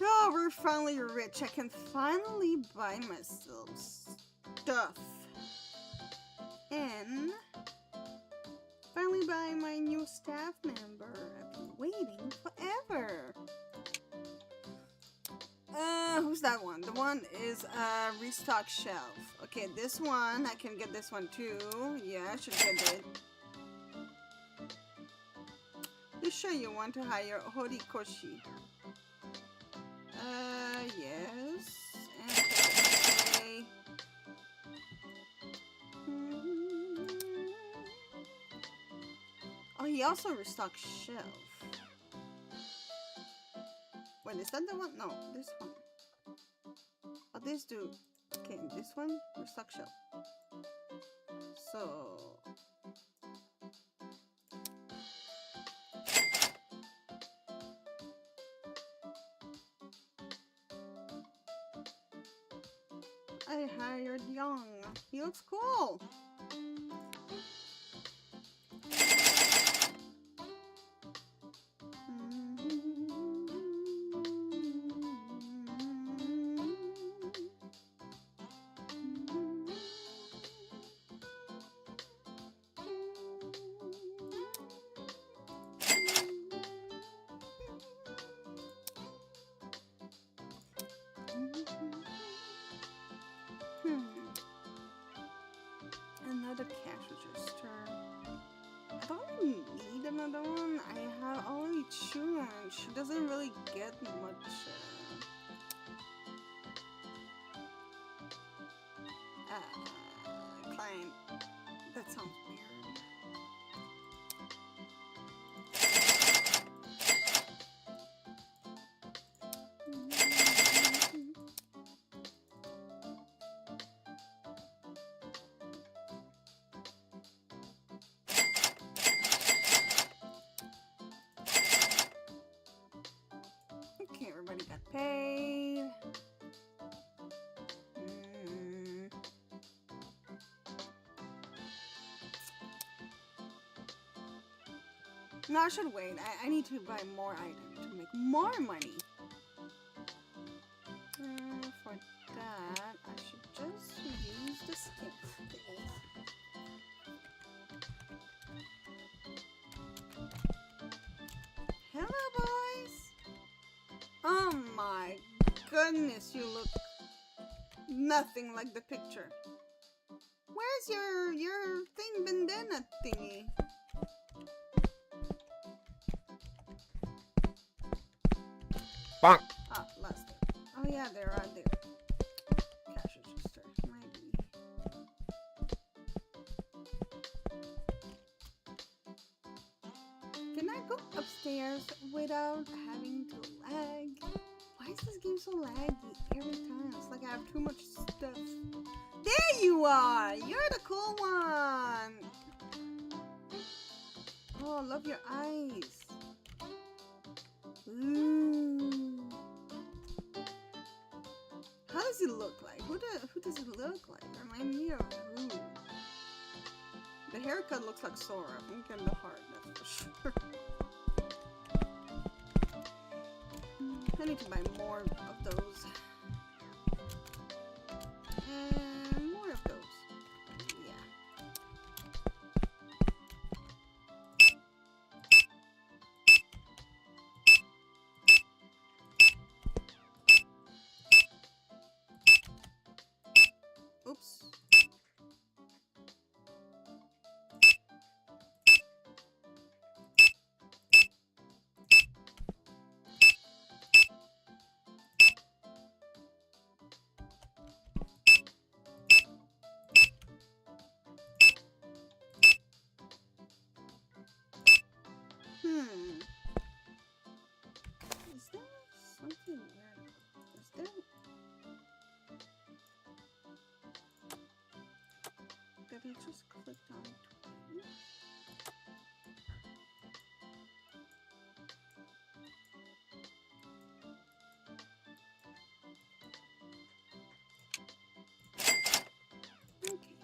Oh, we're finally rich. I can finally buy myself stuff. And finally buy my new staff member. I've been waiting forever. Who's that one? The one is restock shelf. Okay, this one, I can get this one too. Yeah, I should get it. You sure you want to hire Horikoshi? Yes. And oh, he also restocks shelf. Wait, is that the one? No, this one. Oh, this dude. Okay, this one, restock shelf. So... I hired Young. He looks cool. Another cash register. I don't really need another one. I have only two and she doesn't really get much client. That sounds weird. Okay, everybody got paid. No, I should wait. I need to buy more items to make more money. For that, I should just use the skip thing. Hello, boys. Oh my goodness, you look nothing like the picture. Where's your thing bandana thingy? Bonk. Ah, last day. Oh yeah, they're right there. Cash register. Maybe. Can I go upstairs without having to lag? Why is this game so laggy every time? It's like I have too much stuff. There you are! You're the cool one! Oh, I love your eyes. Ooh. How does he look like? Who does he look like? Remind me of who? The haircut looks like Sora. I'm getting the heart, that's for sure. I need to buy more of those. And more of those. Yeah. Oops. Is there something weird? Is there... Did I just click on it? Okay.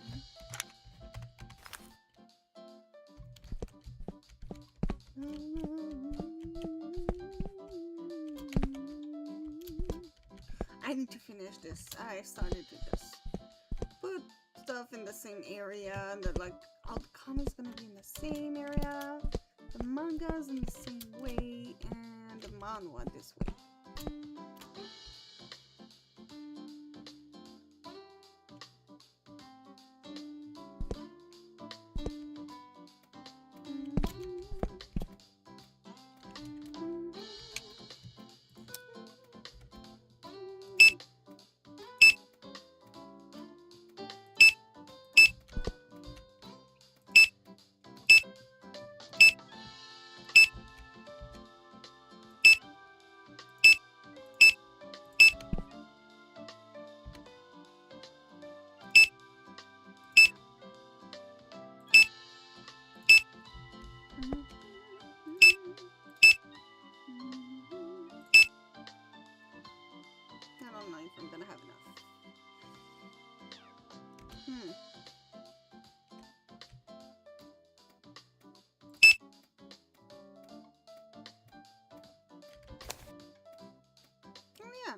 need to finish this. I started to just put stuff in the same area. That like all the comics gonna be in the same area, the mangas in the same way, and the manhwa this way. I don't know if I'm gonna have enough. Oh yeah.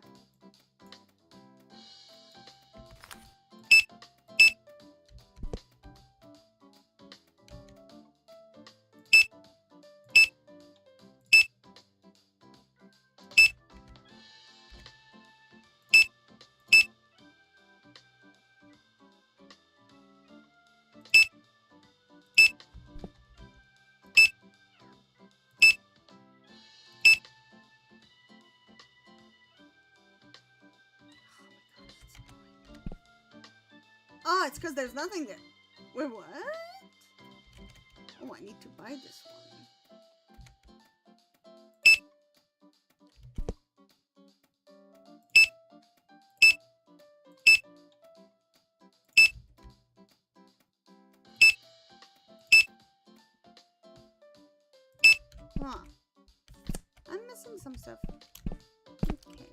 Oh, it's because there's nothing there. Wait, what? Oh, I need to buy this one. Huh. I'm missing some stuff. Okay.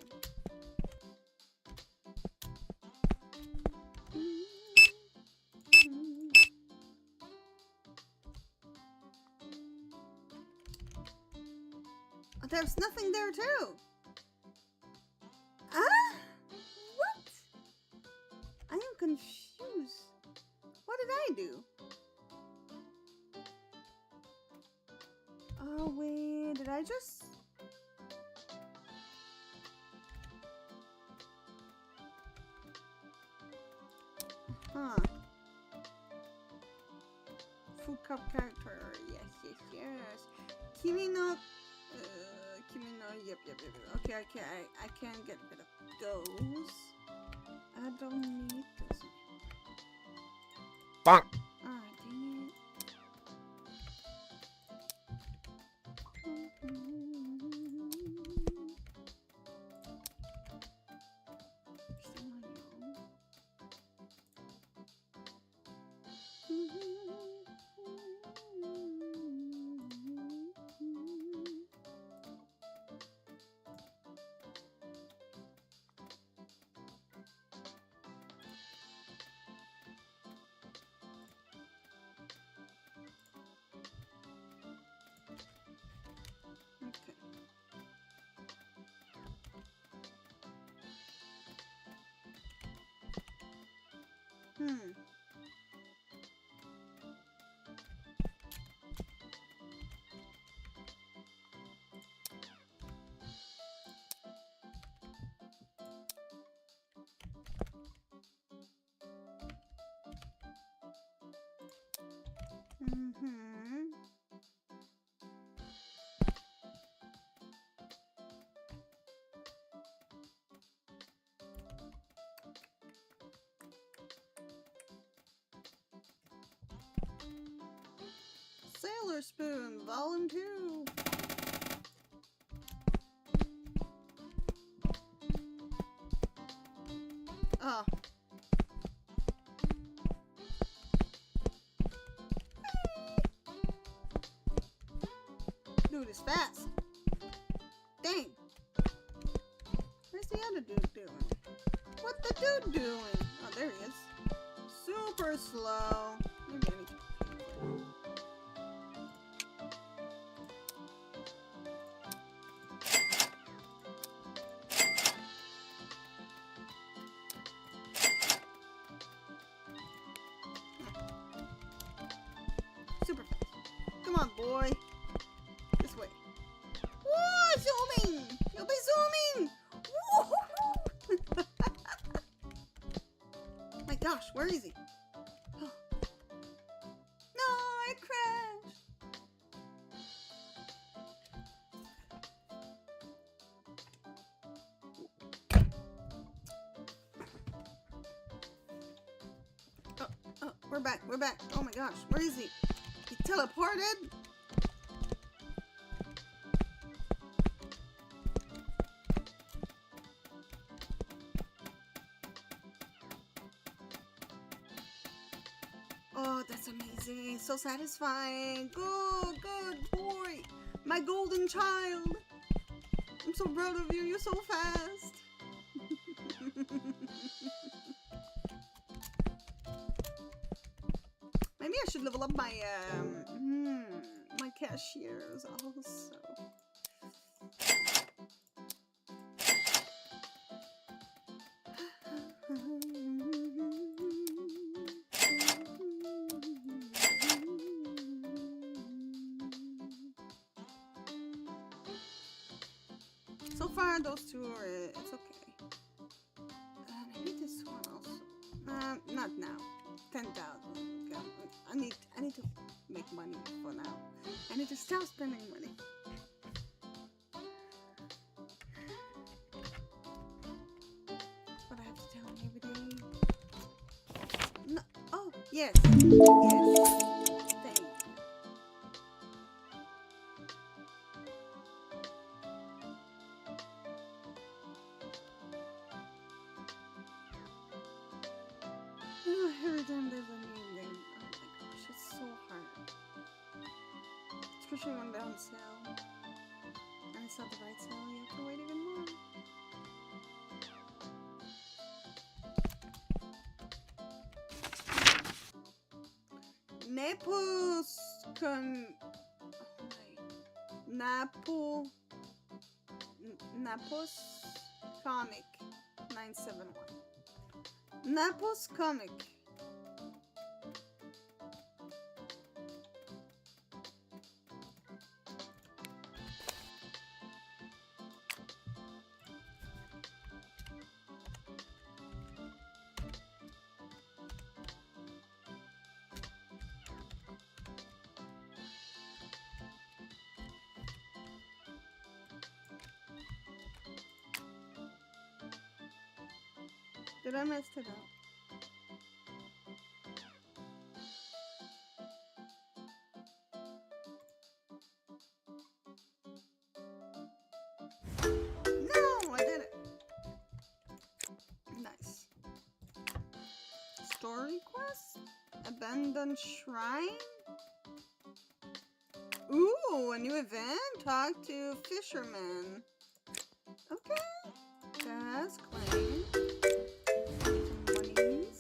Oh, there's nothing there too. Ah? What? I am confused. What did I do? Oh wait, did I just... Huh. Full cup character. Yes. Kimi no... Yep. Okay, I can get rid of those. I don't need those. Bonk. Ah, dang it. Sailor Spoon, Volume 2. Oh. Dude is fast. Dang. Where's the other dude doing? What the dude doing? Oh, there he is. Super slow. Maybe I need to... zooming! You'll be zooming! Woo-hoo-hoo! My gosh, where is he? Oh. No, I crashed! Oh, we're back, we're back. Oh my gosh, where is he? He teleported? Oh, that's amazing. So satisfying. Good, good boy. My golden child. I'm so proud of you. You're so fast. Maybe I should level up my my cashiers also. So far, those two are, it's okay. Maybe this one also. Not now. 10,000. Okay. I need to make money for now. I need to stop spending money. What I have to tell me every day. No. Oh, yes. Yes. Thank you. Oh, every time there's a new game, oh my gosh, it's so hard. Especially when they're on sale. And it's not the right sale, you have to wait even more. Naples Naples Comic 971. Naples Comic. Did I mess it up? No, I did it. Nice. Story quest? Abandoned shrine? Ooh, a new event? Talk to fisherman. Okay. Task claim. Some monies.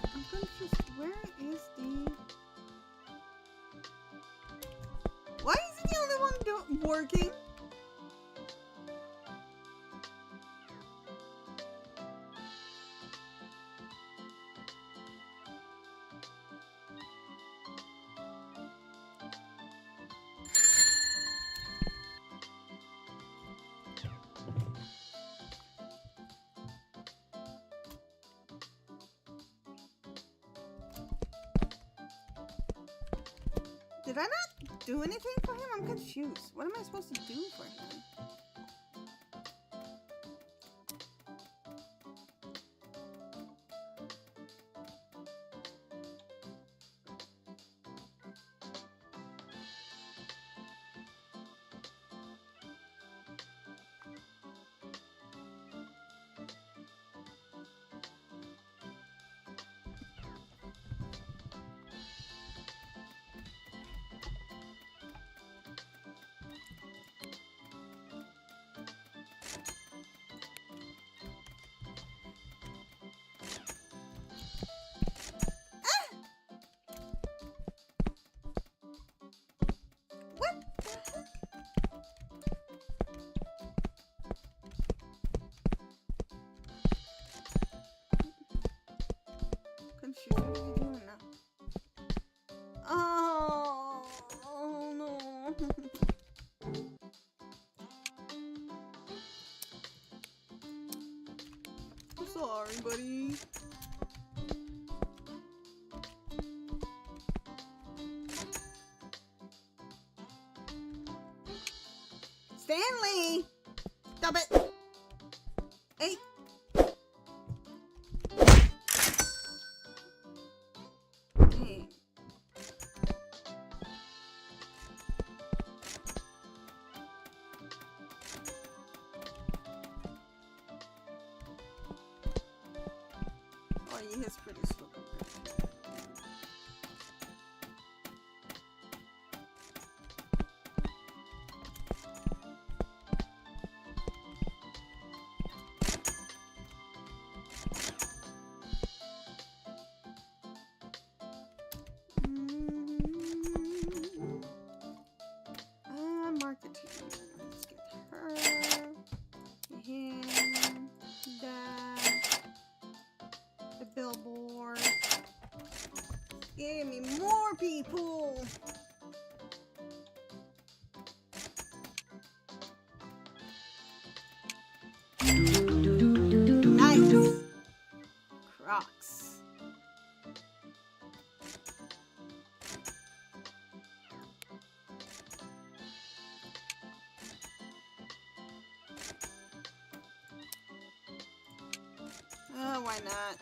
I'm confused. Where is the... Why is he the only one working? Did I not do anything for him? I'm confused. What am I supposed to do for him? Stanley! Stop it! Hey! Dang. Oh, he is pretty slow. Marketing. Let's get her, him, that, the billboard. Give me more people. Nice. Crocs. Oh, why not?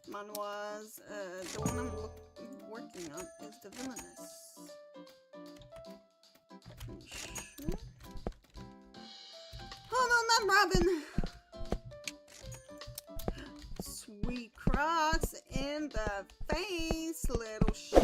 Manhwa's, the one I'm working on is the villainous. Pretty sure. Oh no, not Robin! Sweet Crocs in the face, little shit.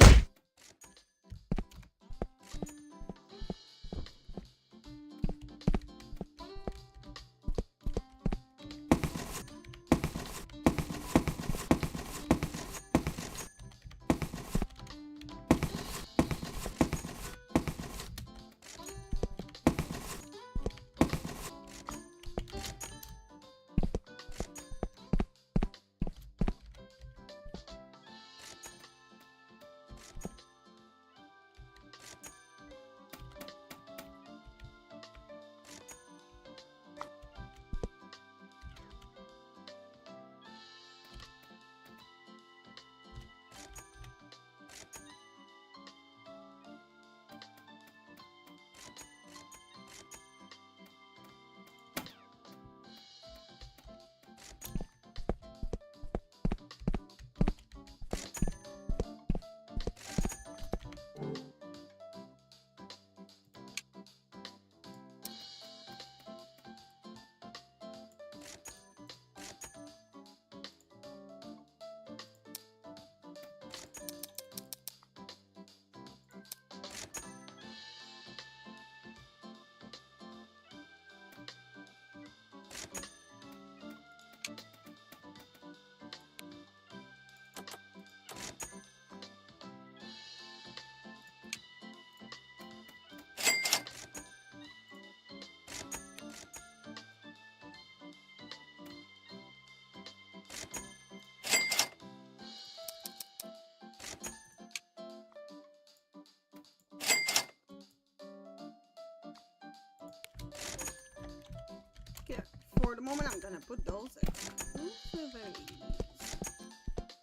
Yeah, for the moment I'm gonna put those exclusivities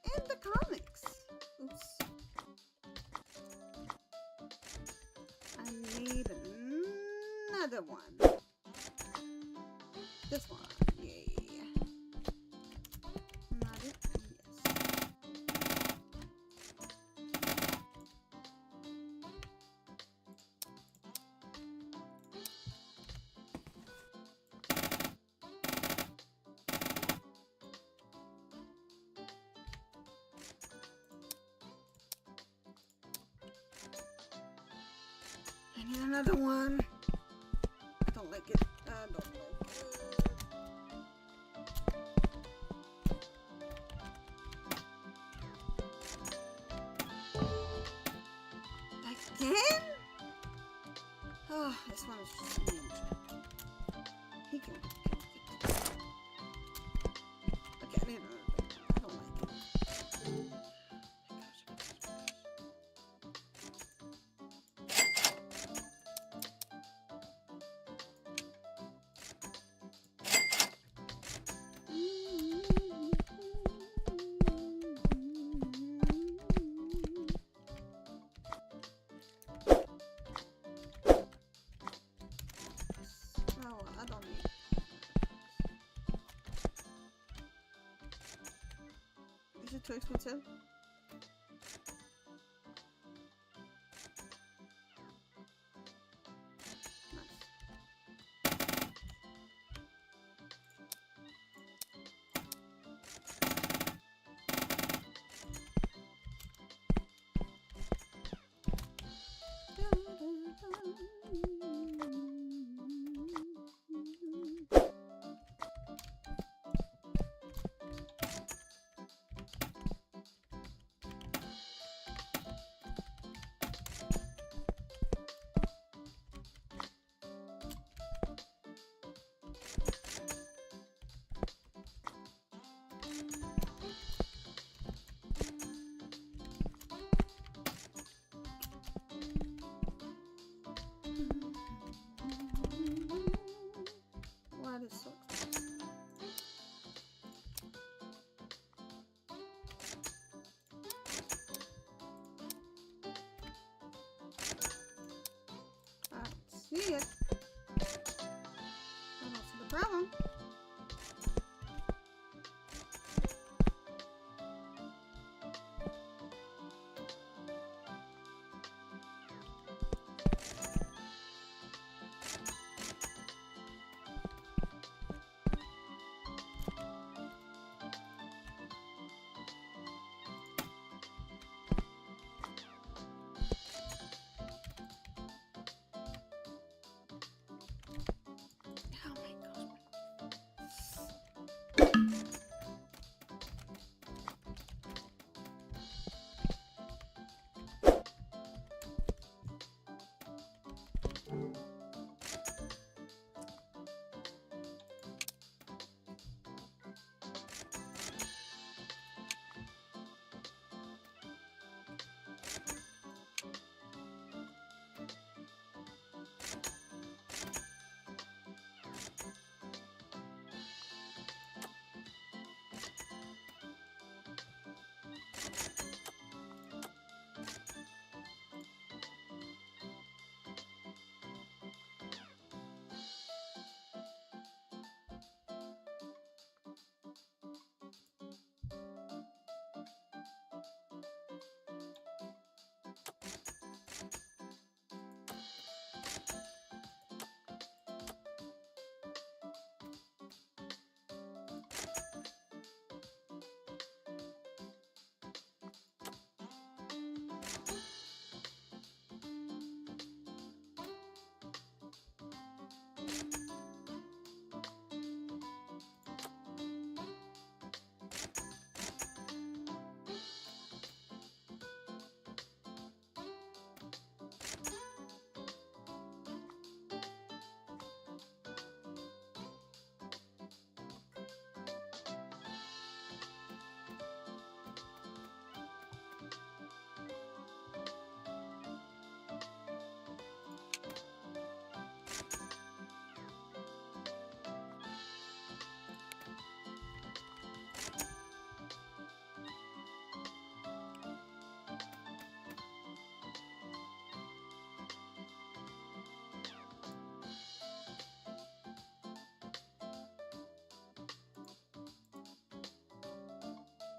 in the comics. Oops. I need another one. This one, yay. Not it? Yes. I need another one. I don't like it. I don't like it. Again? Oh, this one is just ninja. He can get it. Okay, I need another one. I don't like it. too expensive? Why this so expensive? I don't see it. I don't see the problem. Oh my gosh.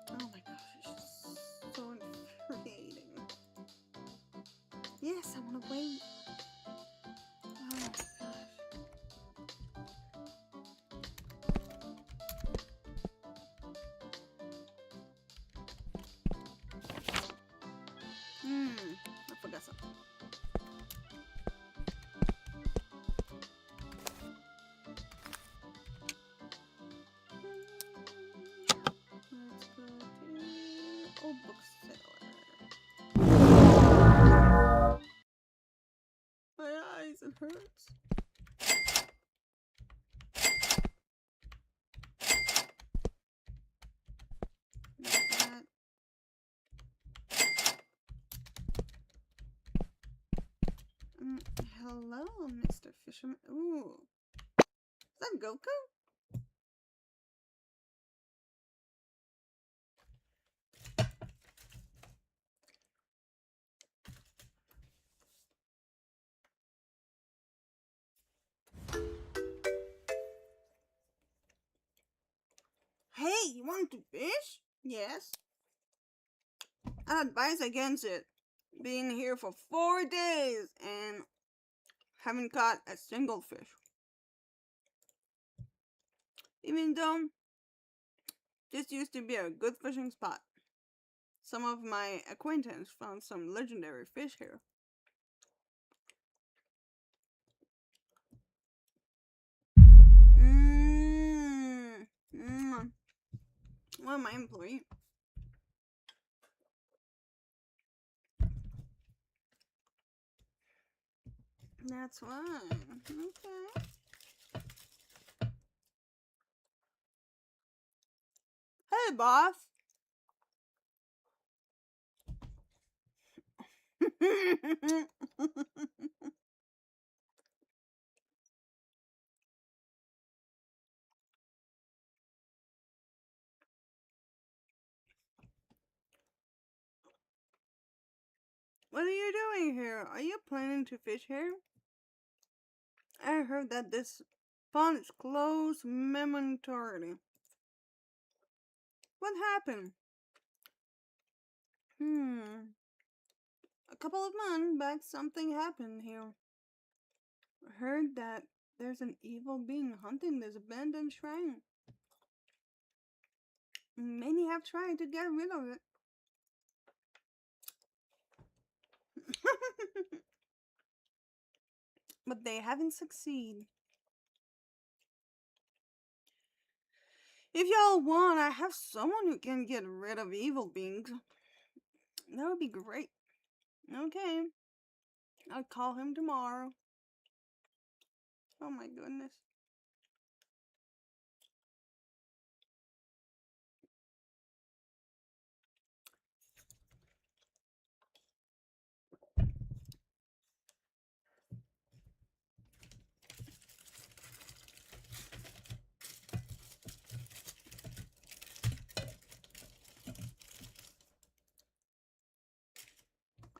Oh my gosh, it's just so infuriating. Yes, I want to wait. Oh my gosh. I forgot something. Let's go to old bookseller. My eyes, it hurts. Not that. Hello, Mr. Fisherman. Ooh. Is that Goku? Hey, you want to fish? Yes. I'd advise against it. Being here for 4 days and haven't caught a single fish. Even though this used to be a good fishing spot. Some of my acquaintance found some legendary fish here. Well, my employee. That's why. Okay. Hey, boss. What are you doing here? Are you planning to fish here? I heard that this pond is closed momentarily. What happened? A couple of months back, something happened here. I heard that there's an evil being hunting this abandoned shrine. Many have tried to get rid of it. But they haven't succeeded. If y'all want, I have someone who can get rid of evil beings. That would be great. Okay. I'll call him tomorrow. Oh my goodness.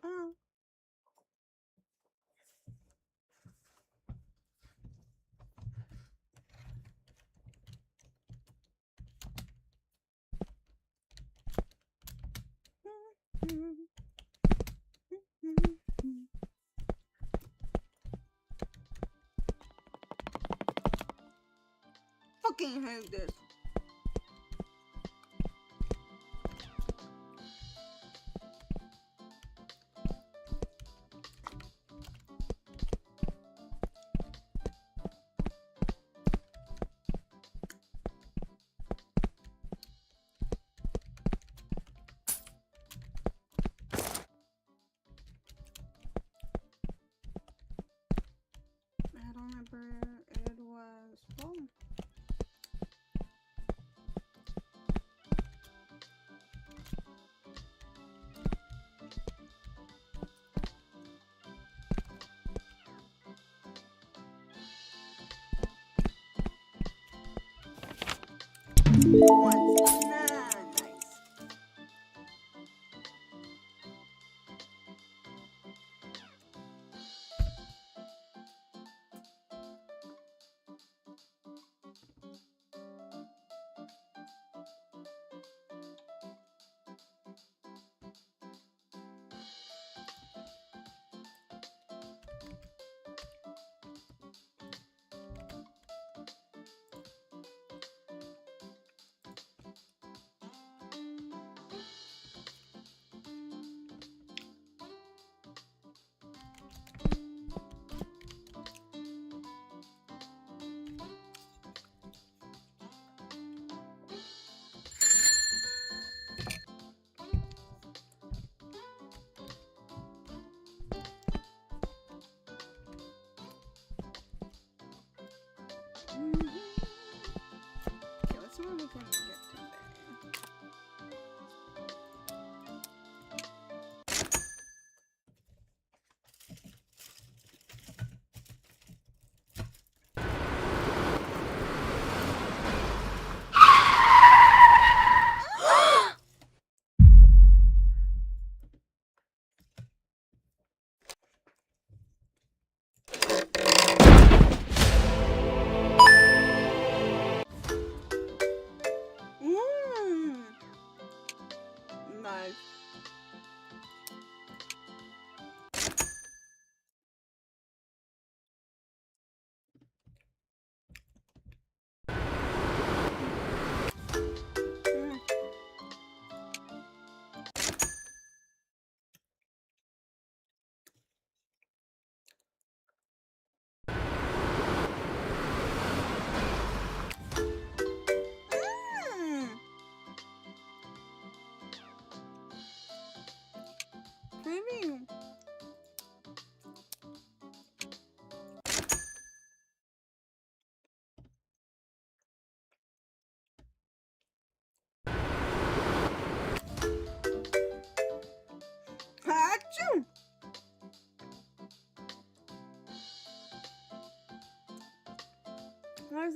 Oh. Fucking hate this. I don't remember it was. Oh. Once. Nah, nice.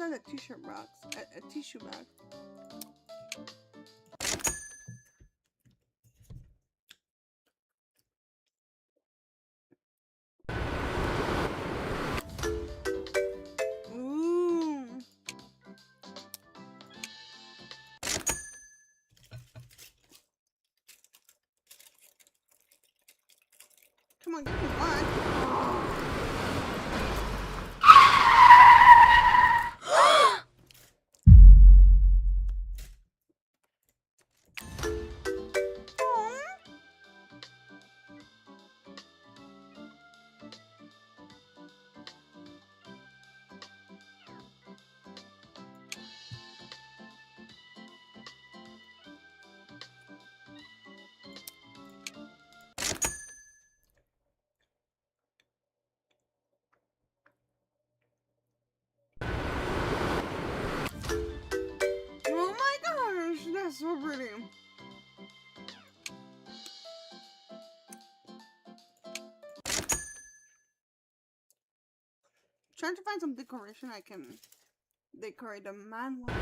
that a t-shirt box? A tissue box. Ooh. Come on, give me one. Oh my gosh, that's so pretty. Trying to find some decoration I can decorate the man one.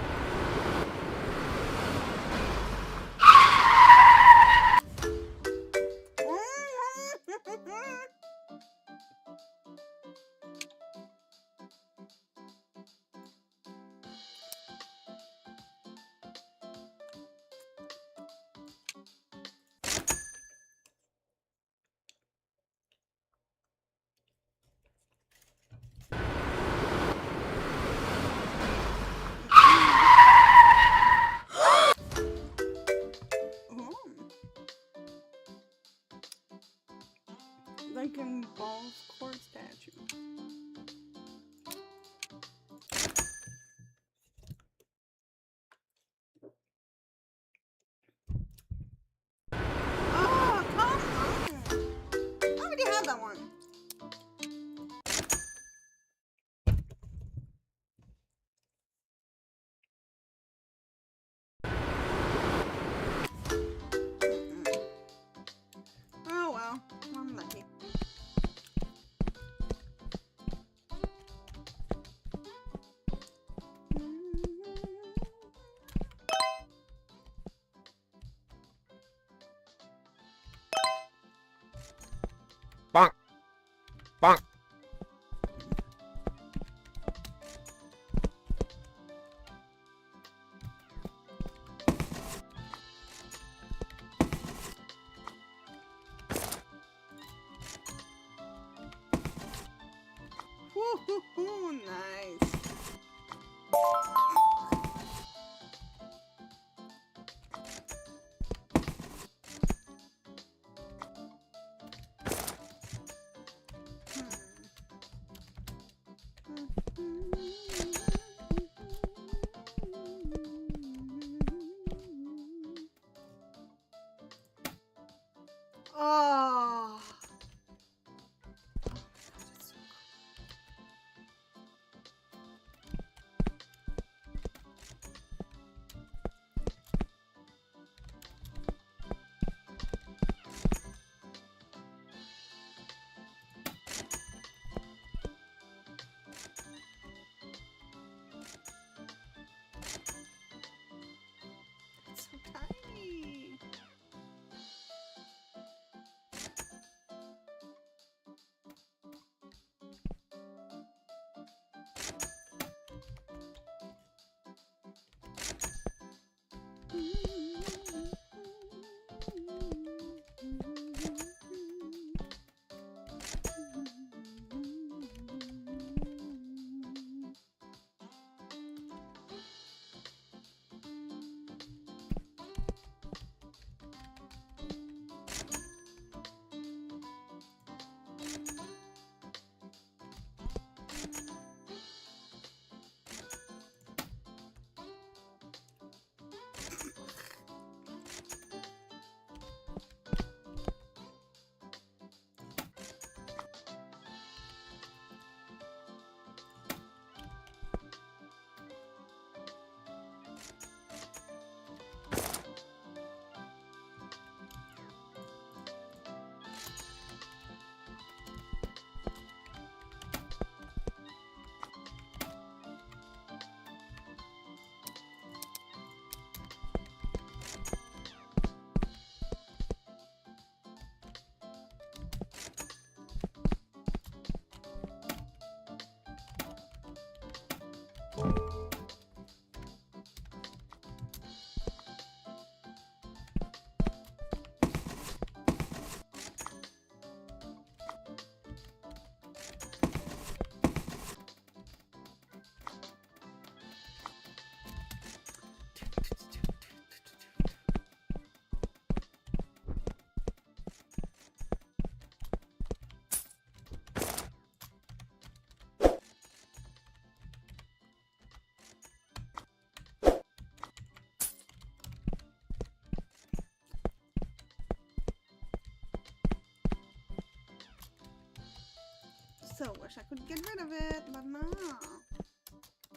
wish I could get rid of it, but no.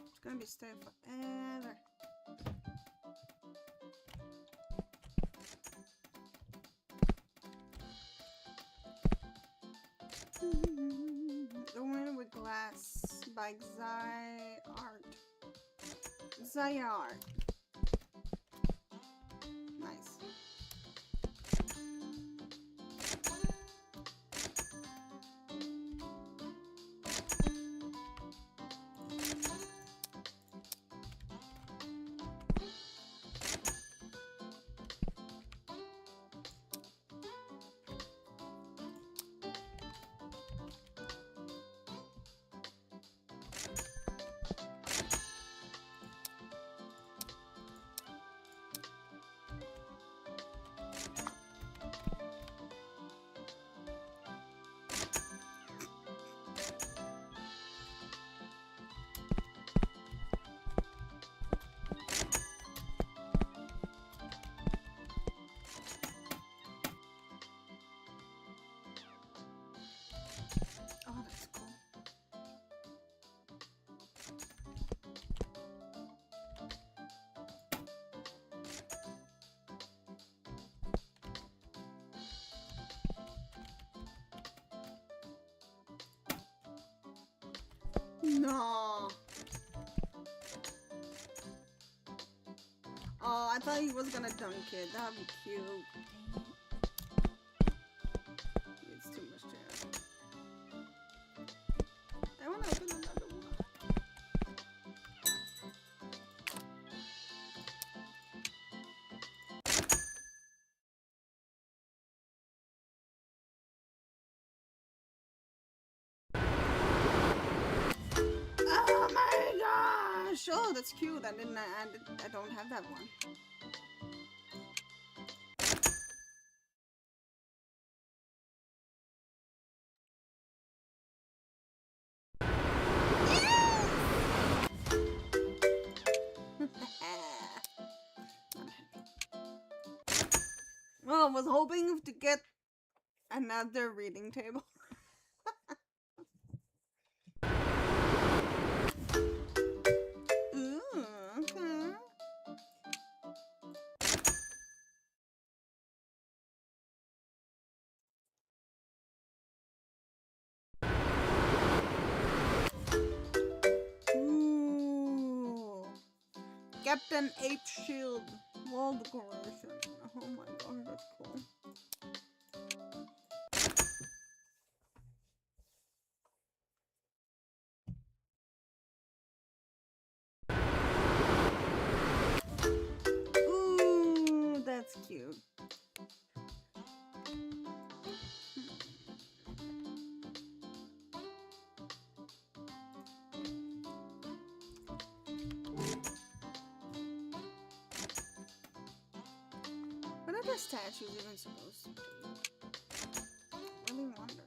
It's gonna be stay forever. The Winner with Glass by Zyart. Nice. Oh, that's cool. No. Oh, I thought he was gonna dunk it. That'd be cute. It's too much jam. I wanna open another one. Oh my gosh! Oh, that's cute. I don't have that one. Well, I was hoping to get another reading table. Ooh, okay. Ooh. Captain Ape Shield wall decoration. Oh my god, that's cool. Ooh, that's cute. What are the statues even supposed to be? I really wonder.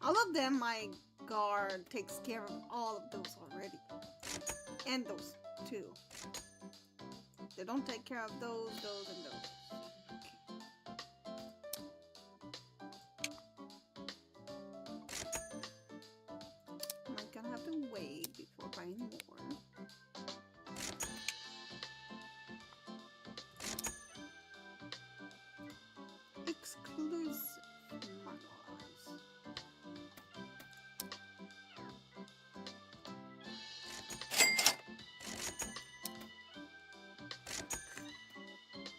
All of them, my guard takes care of all of those already. And those two. They don't take care of those, and those. Okay. I'm gonna have to wait before buying more. Exclusive manuals.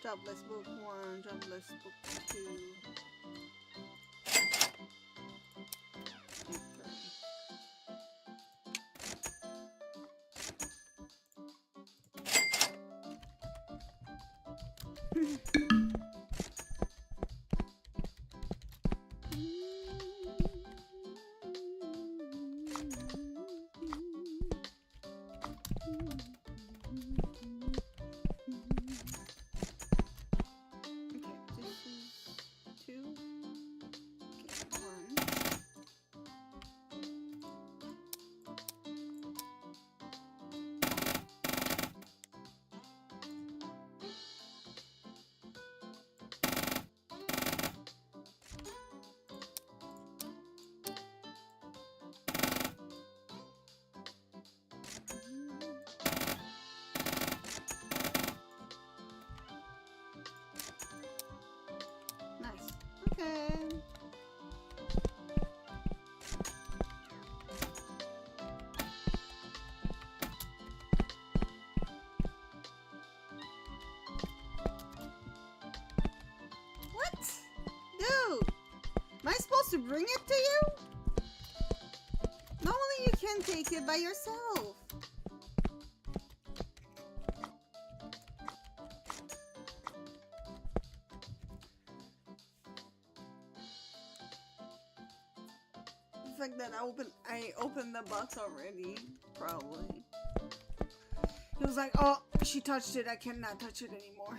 Jobless book 1, jobless book 2. make it by yourself. The fact that I opened the box already, probably. It was like, oh, she touched it. I cannot touch it anymore.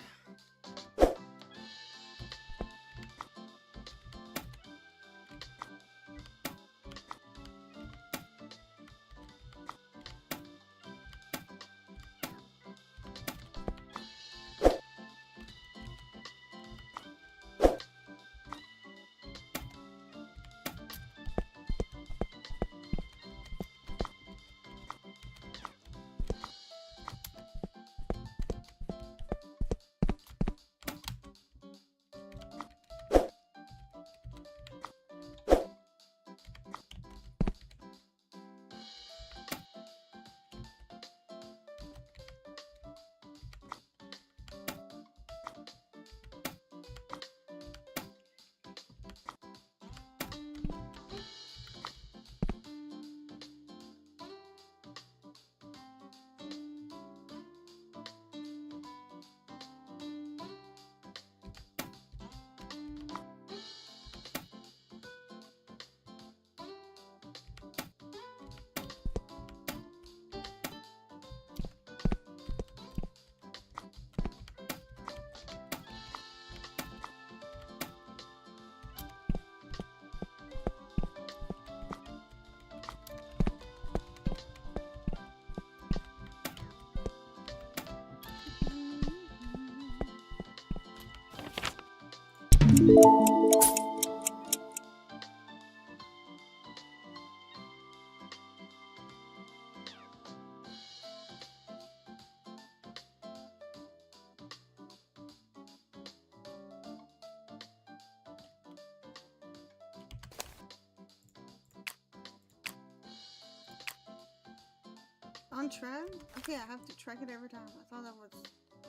On track? Okay, I have to track it every time. I thought I was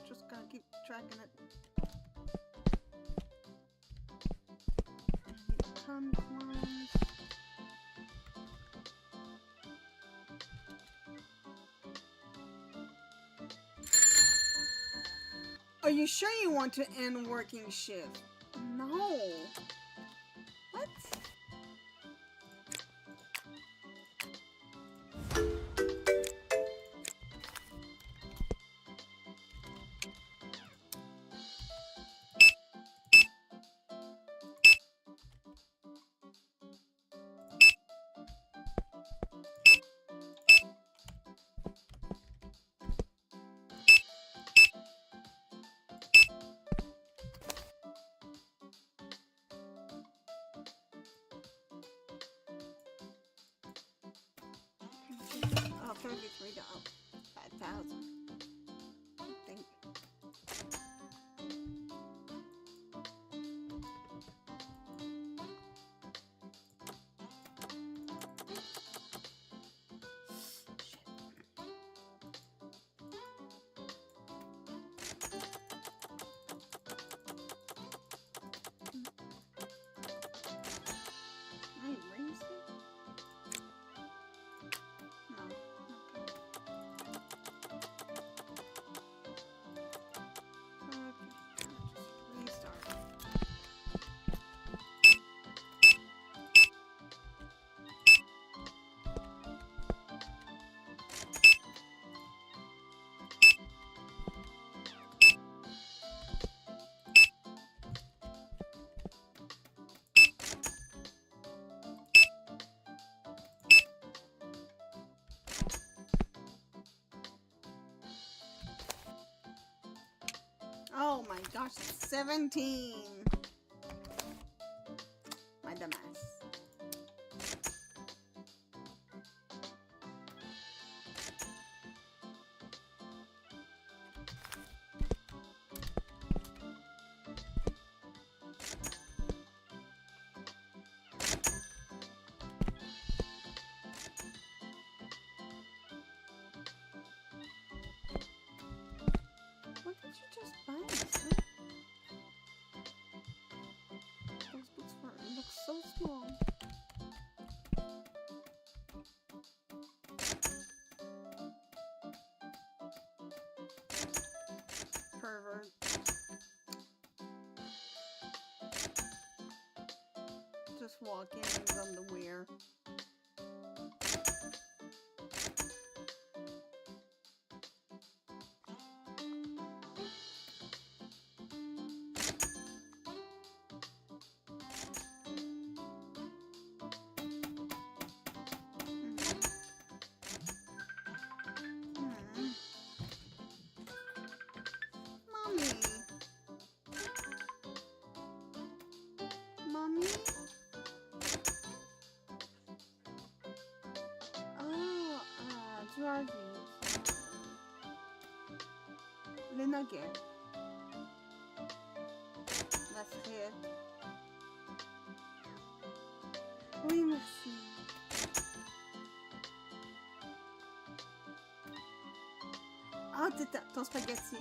just gonna keep tracking it. Ton clones. Are you sure you want to end working shift? No. What? Oh, 33 to 5,000. Thank you. Oh my gosh, 17. My dumbass. What did you just buy, sir? Those books look so small. pervert. Just walking in his underwear. Mommy? Oh, Georgie. Le nugget. That's it. Oui, merci. Ah, ton spaghetti.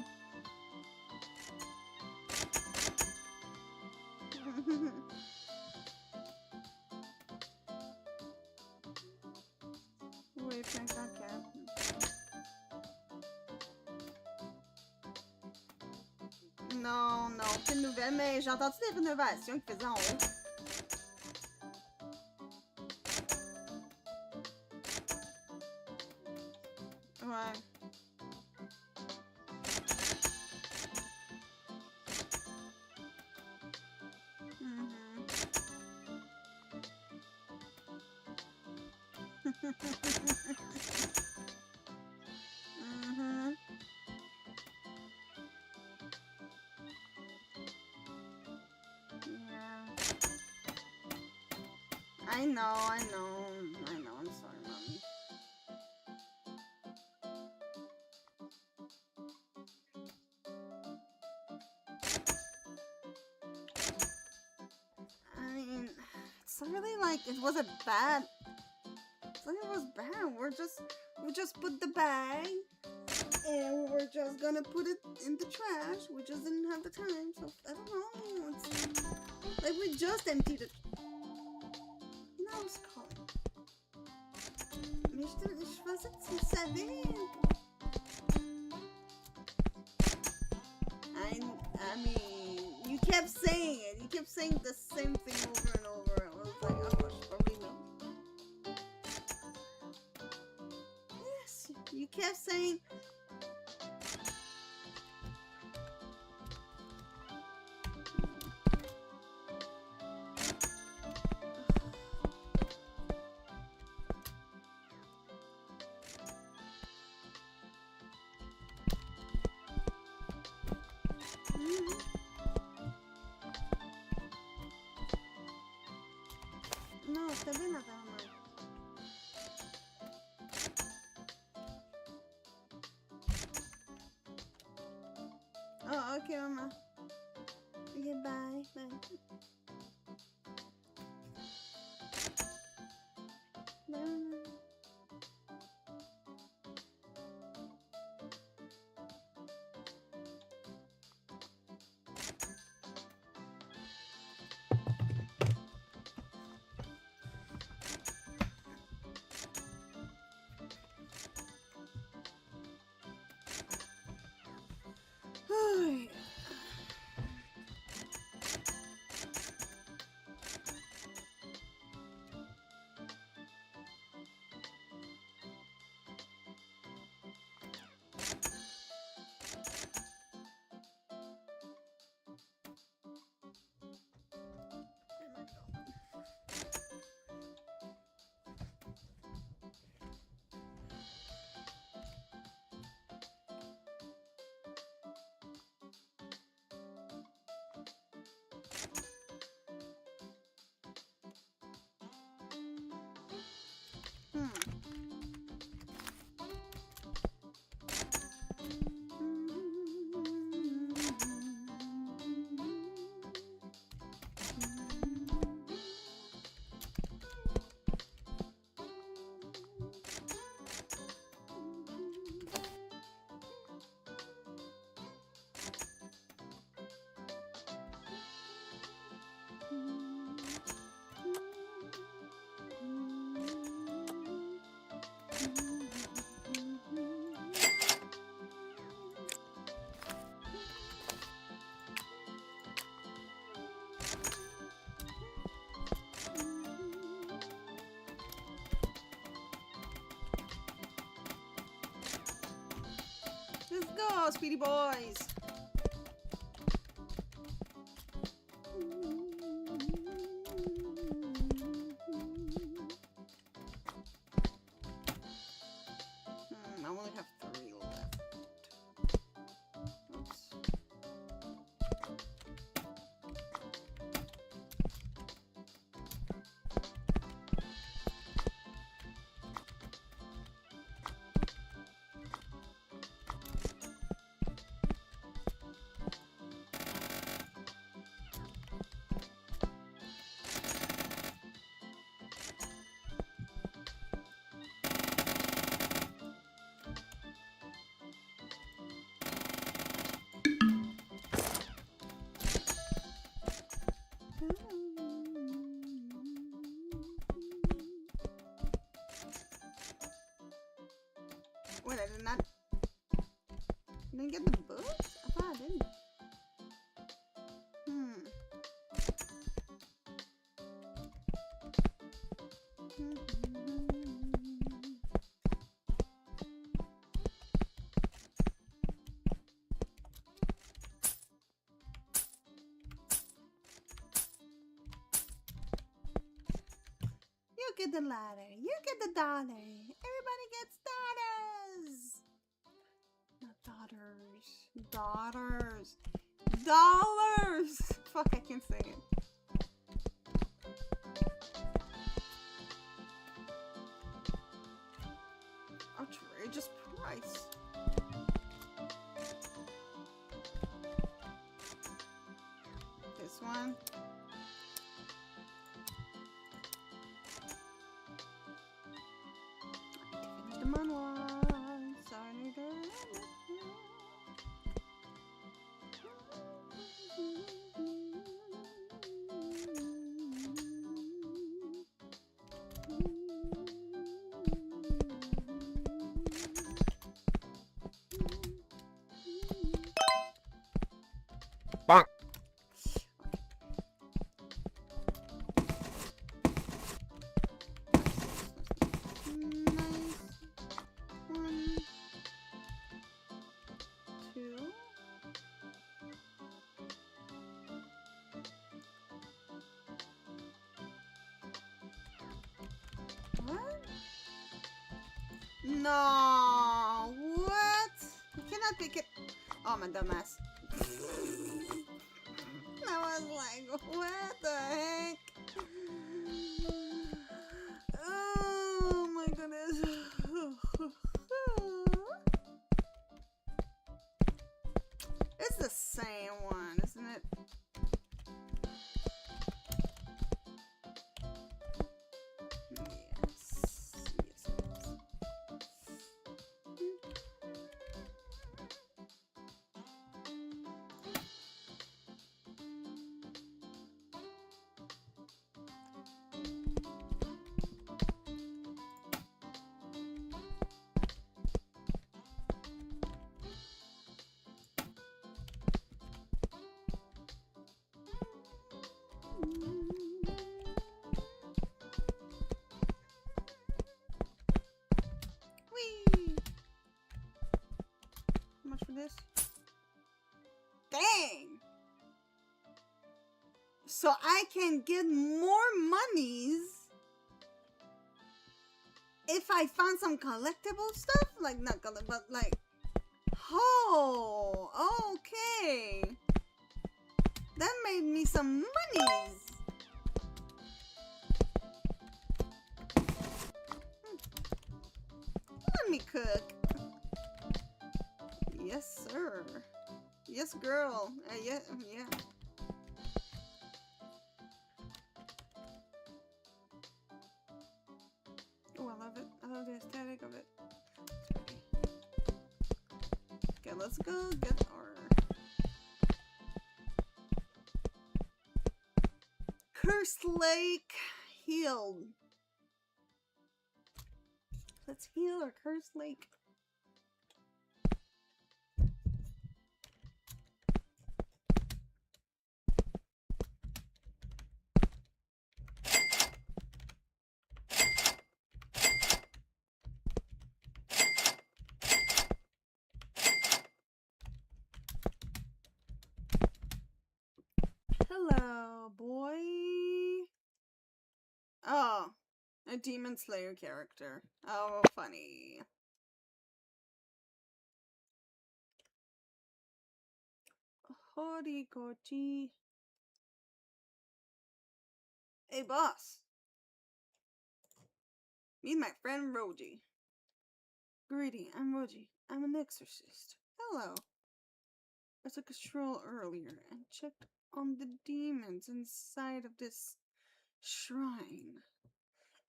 Oui, plein caca. Non, non, aucune nouvelle, mais j'ai entendu des rénovations qui faisaient en haut. Ouais. Yeah. I know. I'm sorry, Mommy. I mean, it's not really like it wasn't bad. It's like it was bad. We just put the bag and we're just gonna put it in the trash. We just didn't have the time, so I don't know. It's like we just emptied it. You know, I was calling. Mais je pensais que tu savais. I mean, you kept saying it. You kept saying the same thing over and over. I was like, oh, I should probably know. Yes, you kept saying. No, está bien acá, mamá. Oh, okay, mama. Okay, bye. Bye. Bye. go, speedy boys. I only have 3 left. Oops. Wait, I did not. Didn't get the books? I thought I didn't. You get the ladder. You get the dollar. Everybody gets dollars. Not daughters. Dollars. Fuck, I can't say it. Outrageous price. This one. The manual. Sorry, Bonk. No, what? You cannot pick it. Oh, my dumbass. I was like, what the heck? Oh my goodness. It's the same one, isn't it? Whee! How much for this? Dang! So I can get more monies if I found some collectible stuff? Like, not collectible, but like... Oh, okay. That made me some monies. Let me cook. Yes, sir. Yes, girl. Yeah. Oh, I love it. I love the aesthetic of it. Okay, let's go get our Cursed Lake healed. Let's heal our Cursed Lake. Hello, boy. Oh, a Demon Slayer character. Oh, funny. Horikochi. Hey, boss. Meet my friend Roji. Greeting, I'm Roji. I'm an exorcist. Hello. I took a stroll earlier and checked on the demons inside of this shrine.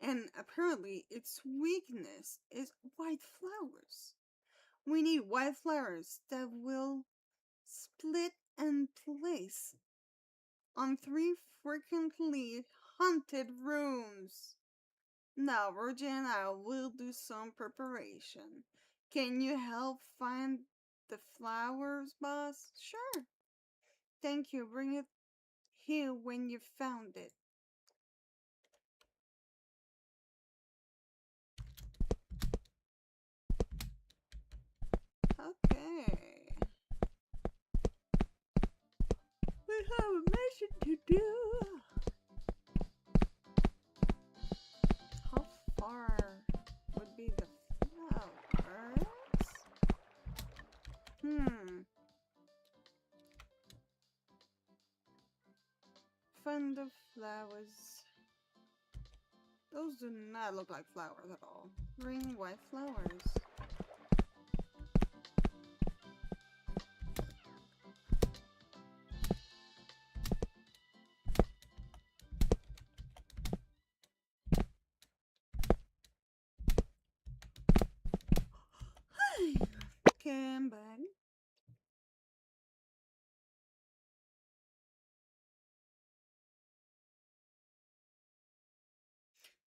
And apparently its weakness is white flowers. We need white flowers that will split and place on 3 frequently haunted rooms. Now, Virgin, I will do some preparation. Can you help find the flowers, boss? Sure. Thank you. Bring it here when you found it. Okay. We have a mission to do. How far would be the flowers? Find the flowers. Those do not look like flowers at all. Green, white flowers. Come back.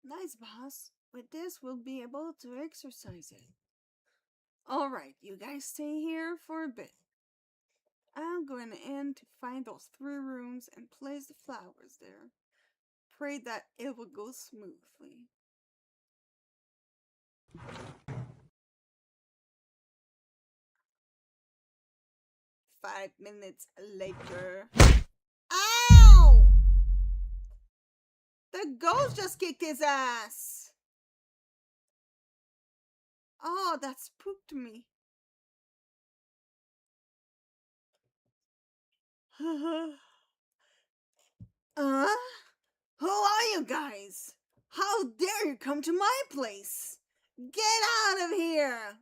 Nice, boss. With this, we'll be able to exercise it. Alright, you guys stay here for a bit. I'm going in to find those 3 rooms and place the flowers there. Pray that it will go smoothly. Five minutes later. Ow! The ghost just kicked his ass! Oh, that spooked me. Who are you guys? How dare you come to my place? Get out of here!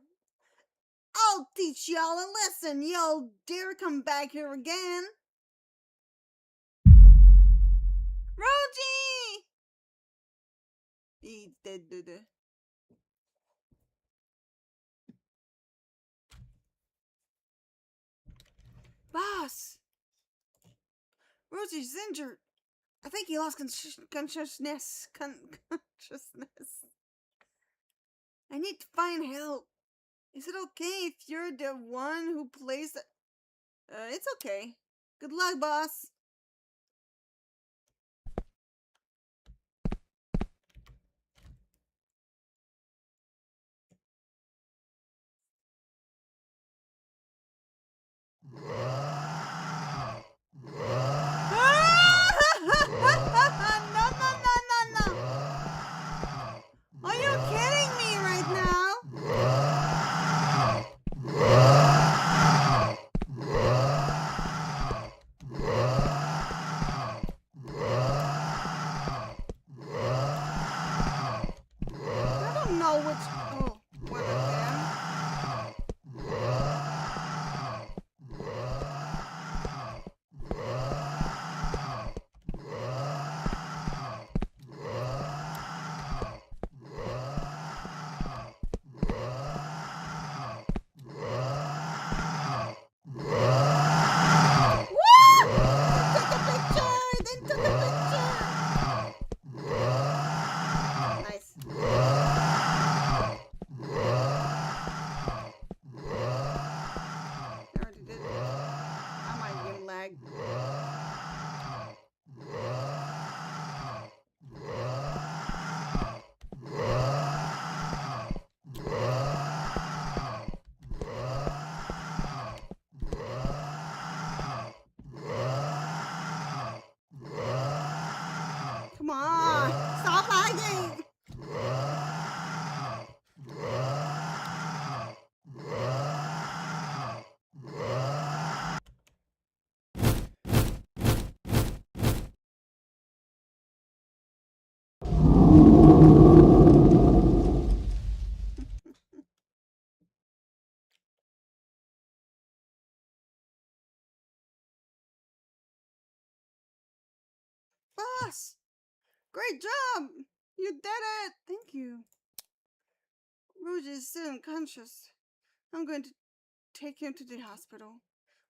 I'll teach y'all a lesson. Y'all dare come back here again. Roji! He's dead. Boss! Rosie's injured. I think he lost consciousness. Consciousness. I need to find help. Is it okay if you're the one who plays the... it's okay. Good luck, boss. No. Are you kidding me right now? I don't know which... Oh, one of them. Nice. Great job! You did it! Thank you. Rouge is still unconscious. I'm going to take him to the hospital.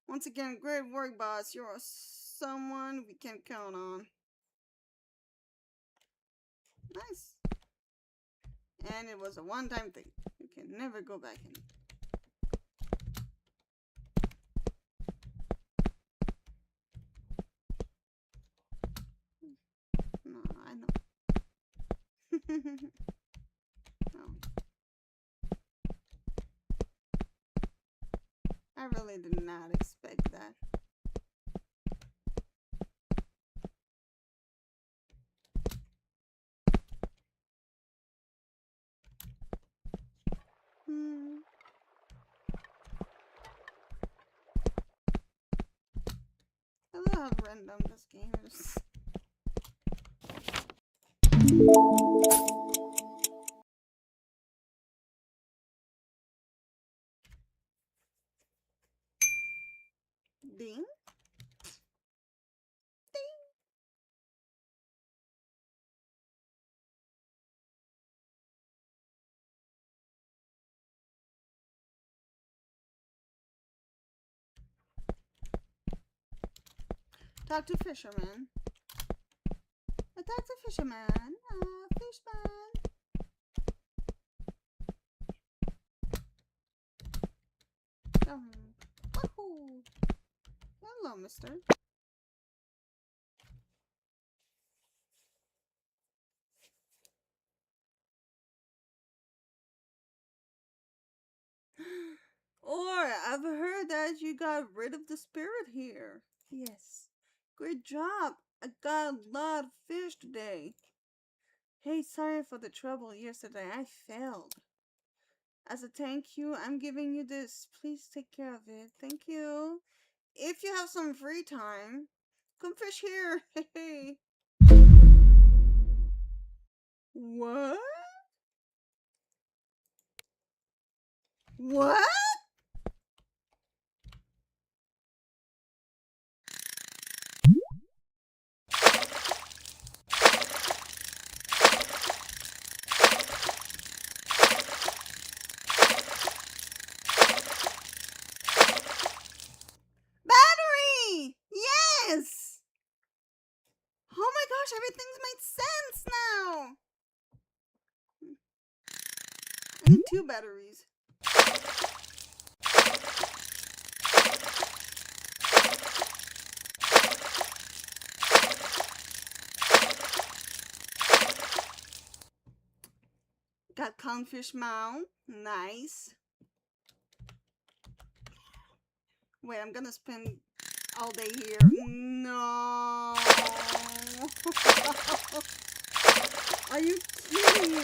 Once again, great work, boss. You're someone we can count on. Nice. And it was a one-time thing. You can never go back in. No, I know. No. I really did not expect that. I love how random this game is. Ding. Ding. Talk to fisherman. Attack the fisherman. Fishman. Wahoo. Hello, mister. Or I've heard that you got rid of the spirit here. Yes. Great job. I got a lot of fish today. Hey, sorry for the trouble yesterday. I failed. As a thank you, I'm giving you this. Please take care of it. Thank you. If you have some free time, come fish here. Hey. What? What? Battery! Yes! Oh my gosh, everything's made sense now! I need 2 batteries. Got clownfish mount. Nice. Wait, I'm gonna spend all day here. No. Are you kidding me?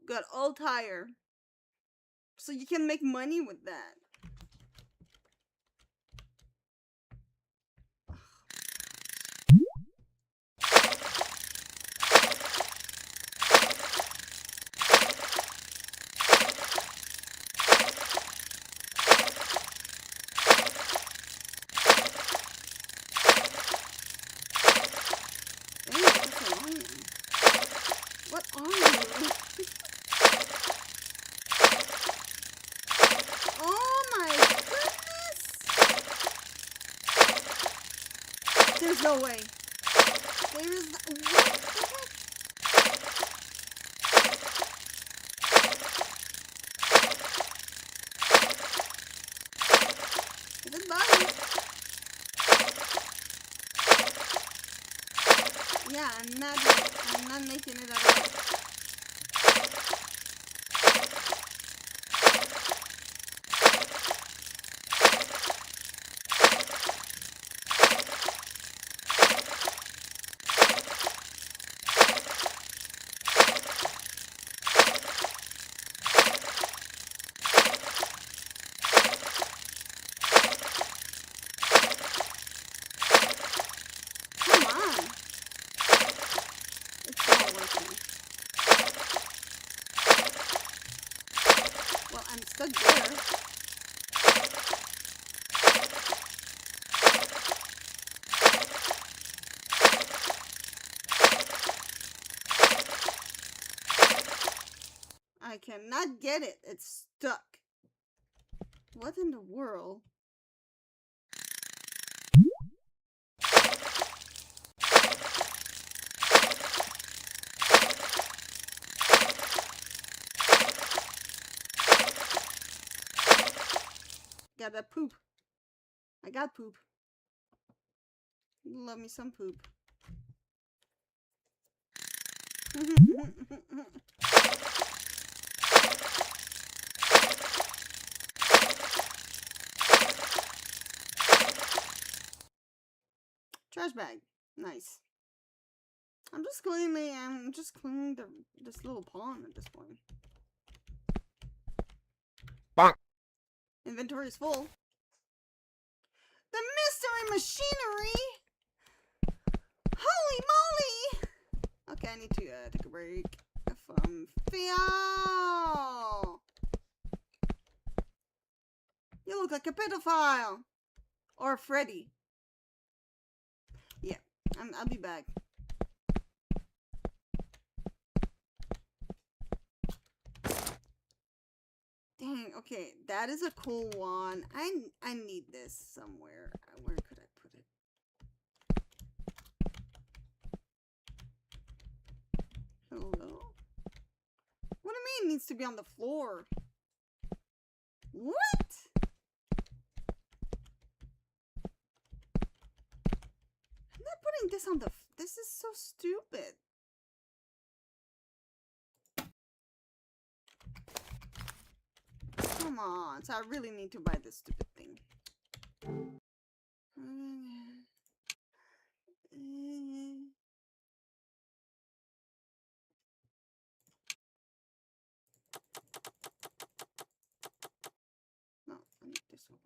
Got all tire. So you can make money with that. Dang, that's annoying. What are you? Oh my goodness! There's no way. There is what the heck? Is it body? Yeah, I'm not making it at all. Come on. It's not working. Well, I'm stuck there. cannot get it. It's stuck. What in the world? Got that poop. I got poop. Love me some poop. Trash bag. Nice. I'm just cleaning this little pond at this point. Bonk. Inventory is full. The mystery machinery! Holy moly! Okay, I need to take a break from Theo! You look like a pedophile! Or Freddy. Yeah, I'll be back. Dang, okay, that is a cool one. I need this somewhere. Where could I put it? Hello? What do you mean it needs to be on the floor? What? I'm not putting this on the... This is so stupid. Come on, so I really need to buy this stupid thing. No, I need this one.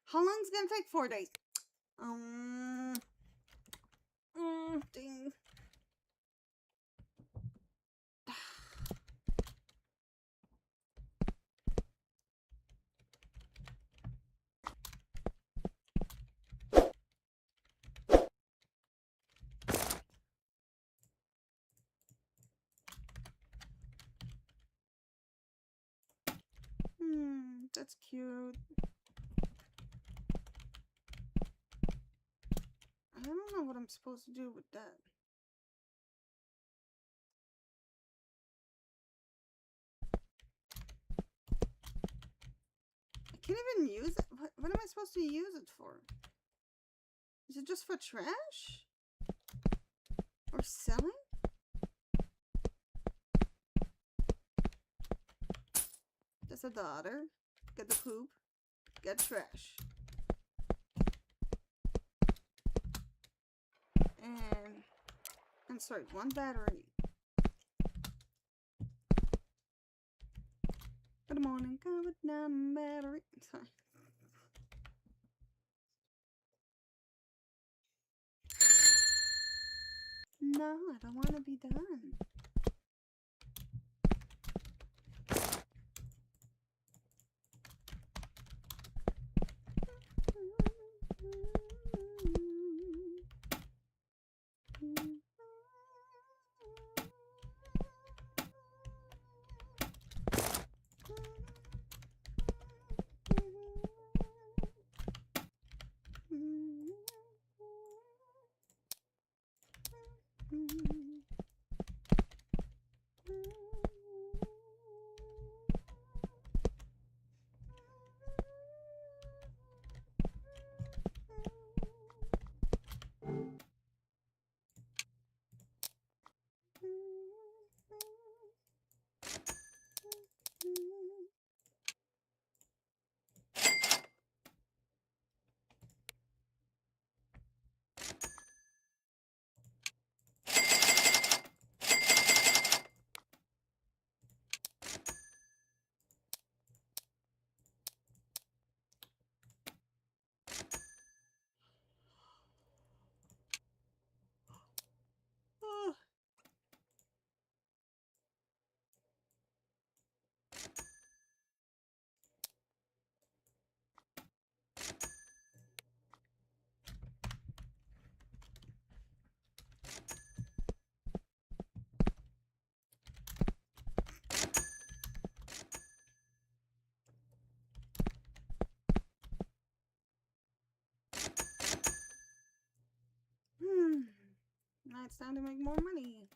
How long is it gonna take? 4 days. Ding. That's cute. I don't know what I'm supposed to do with that. I can't even use it. What am I supposed to use it for? Is it just for trash? Or selling? Just a daughter. Get the poop. Get trash. And sorry, 1 battery. Good morning, come with 9 battery. Sorry. No, I don't want to be done. it's time to make more money.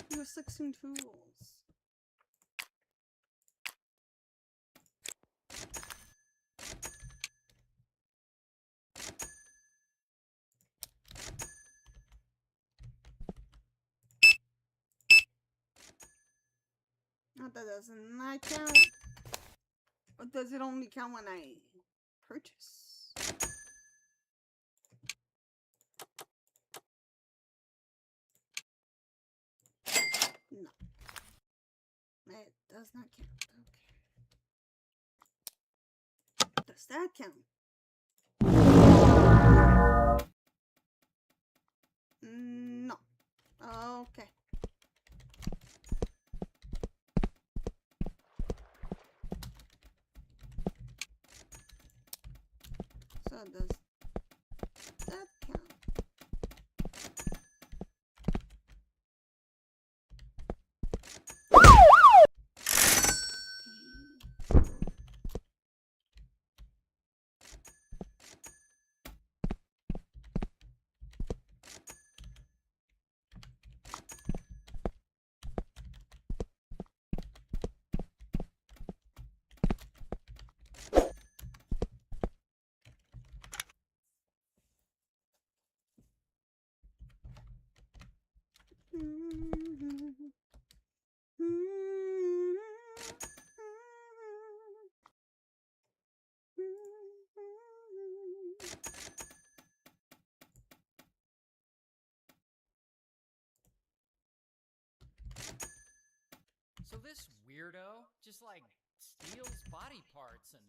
Use 16 tools. That does not count. Or does it only count when I purchase? No. It does not count. Okay. Does that count? No. Okay. So does that count? So this weirdo just like steals body parts and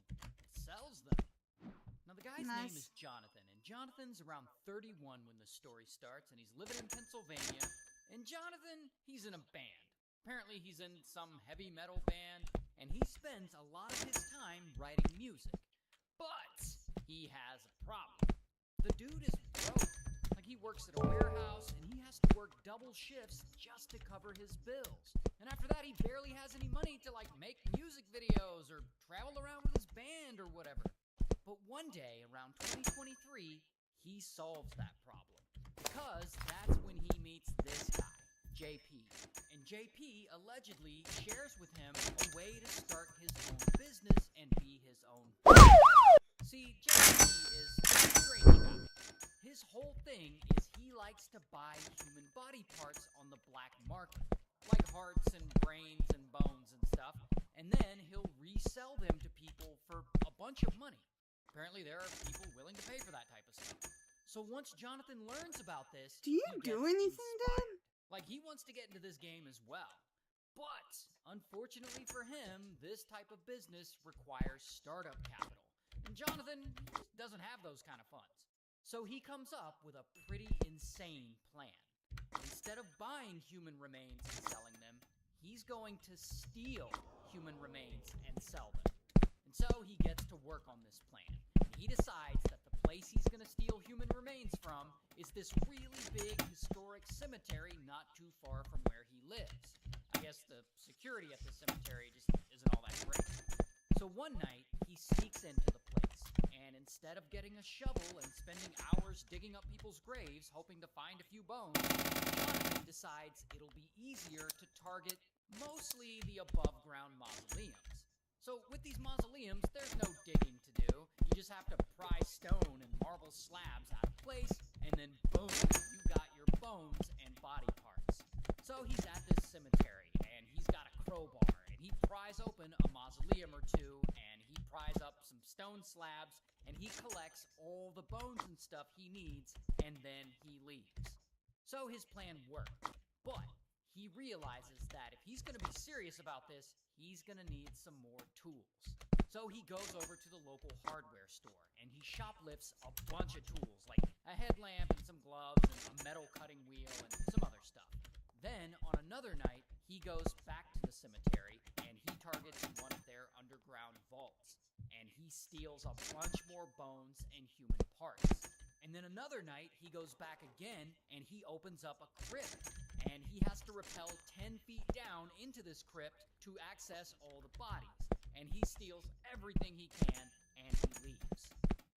sells them. Now the guy's name is Jonathan, and Jonathan's around 31 when the story starts, and he's living in Pennsylvania. And Jonathan, he's in a band. Apparently he's in some heavy metal band, and he spends a lot of his time writing music. But he has a problem. The dude is broke. Like, he works at a warehouse, and he has to work double shifts just to cover his bills. And after that, he barely has any money to, like, make music videos or travel around with his band or whatever. But one day, around 2023, he solves that problem. Because that's when he meets this guy, JP. And JP allegedly shares with him a way to start his own business and be his own boss. See, JP is a strange guy. His whole thing is he likes to buy human body parts on the black market, like hearts and brains and bones and stuff, and then he'll resell them to people for a bunch of money. Apparently there are people willing to pay for that type of stuff. So once Jonathan learns about this, do you do anything then? Like, he wants to get into this game as well. But unfortunately for him, this type of business requires startup capital. And Jonathan doesn't have those kind of funds. So he comes up with a pretty insane plan. Instead of buying human remains and selling them, he's going to steal human remains and sell them. And so he gets to work on this plan. He decides that the place he's going to steal human remains from is this really big historic cemetery not too far from where he lives. I guess the security at the cemetery just isn't all that great. So one night, he sneaks into the place, and instead of getting a shovel and spending hours digging up people's graves hoping to find a few bones, Jonathan decides it'll be easier to target mostly the above-ground mausoleums. So with these mausoleums, there's no digging to do. You just have to pry stone and marble slabs out of place, and then boom, you got your bones and body parts. So he's at this cemetery, and he's got a crowbar, and he pries open a mausoleum or two, and he pries up some stone slabs, and he collects all the bones and stuff he needs, and then he leaves. So his plan worked, but he realizes that if he's going to be serious about this, he's going to need some more tools. So he goes over to the local hardware store, and he shoplifts a bunch of tools, like a headlamp and some gloves and a metal cutting wheel and some other stuff. Then, on another night, he goes back to the cemetery, and he targets one of their underground vaults. And he steals a bunch more bones and human parts. And then another night, he goes back again, and he opens up a crypt. And he has to rappel 10 feet down into this crypt to access all the bodies. and he steals everything he can and he leaves.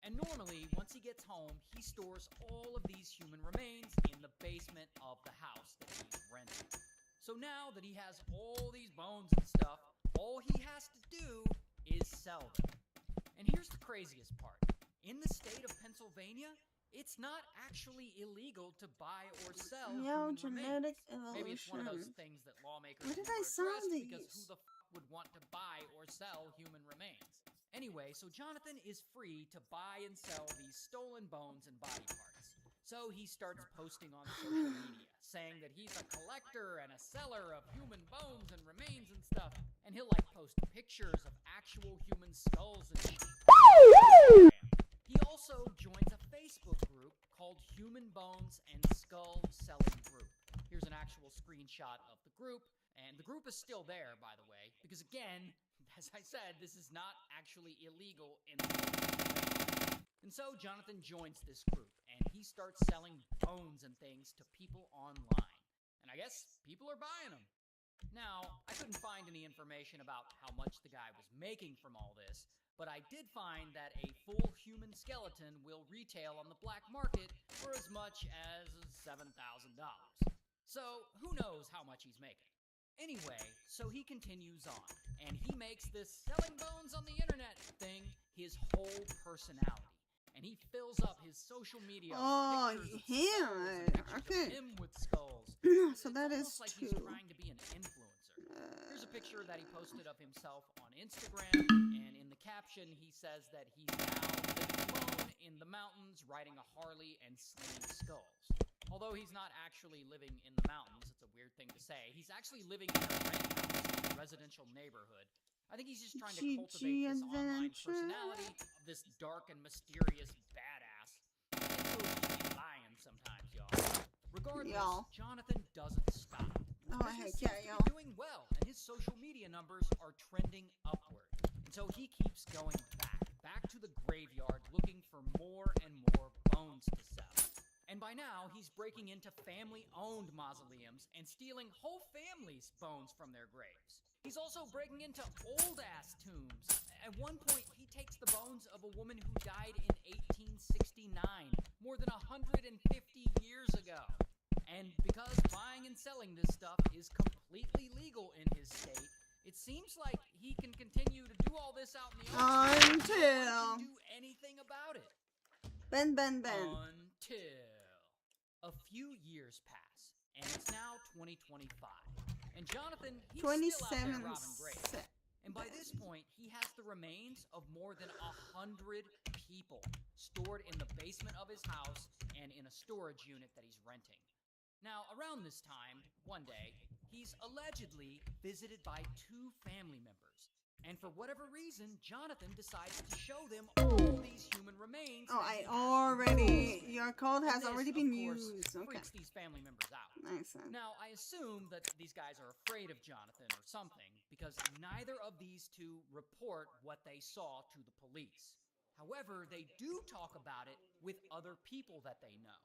And normally, once he gets home, he stores all of these human remains in the basement of the house that he's renting. So now that he has all these bones and stuff, all he has to do is sell them. And here's the craziest part. In the state of Pennsylvania, it's not actually illegal to buy or sell human genetic remains. Maybe it's one of those evolution. things that lawmakers Where did never I saw addressed because these? who the would want to buy or sell human remains? Anyway, so Jonathan is free to buy and sell these stolen bones and body parts. So he starts posting on social media, saying that he's a collector and a seller of human bones and remains and stuff. And he'll post pictures of actual human skulls and shit. He also joins a Facebook group called Human Bones and Skull Selling Group. Here's an actual screenshot of the group, and the group is still there, by the way, because again, as I said, this is not actually illegal in the state. And so Jonathan joins this group, and he starts selling bones and things to people online. And I guess people are buying them. Now, I couldn't find any information about how much the guy was making from all this, but I did find that a full human skeleton will retail on the black market for as much as $7,000. So, who knows how much he's making. Anyway, so he continues on, and he makes this selling bones on the internet thing his whole personality. And he fills up his social media with pictures of skulls and pictures of him with skulls. So that is almost like two. he's trying to be an influencer. Here's a picture that he posted of himself on Instagram, and in the caption he says that he's now living alone in the mountains, riding a Harley and slinging skulls. Although he's not actually living in the mountains, it's a weird thing to say. He's actually living in a rent house in a residential neighborhood. I think he's just trying to cultivate this online personality of this dark and mysterious badass. He's lying sometimes, y'all. Regardless, Jonathan doesn't stop. Oh, Business heck yeah, seems to y'all. be doing well, and his social media numbers are trending upward. And so he keeps going back to the graveyard, looking for more and more bones to sell. And by now, he's breaking into family-owned mausoleums and stealing whole families' bones from their graves. He's also breaking into old-ass tombs. At one point, he takes the bones of a woman who died in 1869, more than 150 years ago. And because buying and selling this stuff is completely legal in his state, it seems like he can continue to do all this out in the open. Until No one can do anything about it. Ben. Until a few years pass, and it's now 2025. And Jonathan, he's still out there 27 robbing graves. And by this point, he has the remains of more than 100 people stored in the basement of his house and in a storage unit that he's renting. Now, around this time, one day, he's allegedly visited by two family members. And for whatever reason, Jonathan decides to show them all these human remains. Oh, your code has already been used. Okay. Freaks these family members out. Nice. Now, I assume that these guys are afraid of Jonathan or something, because neither of these two report what they saw to the police. However, they do talk about it with other people that they know.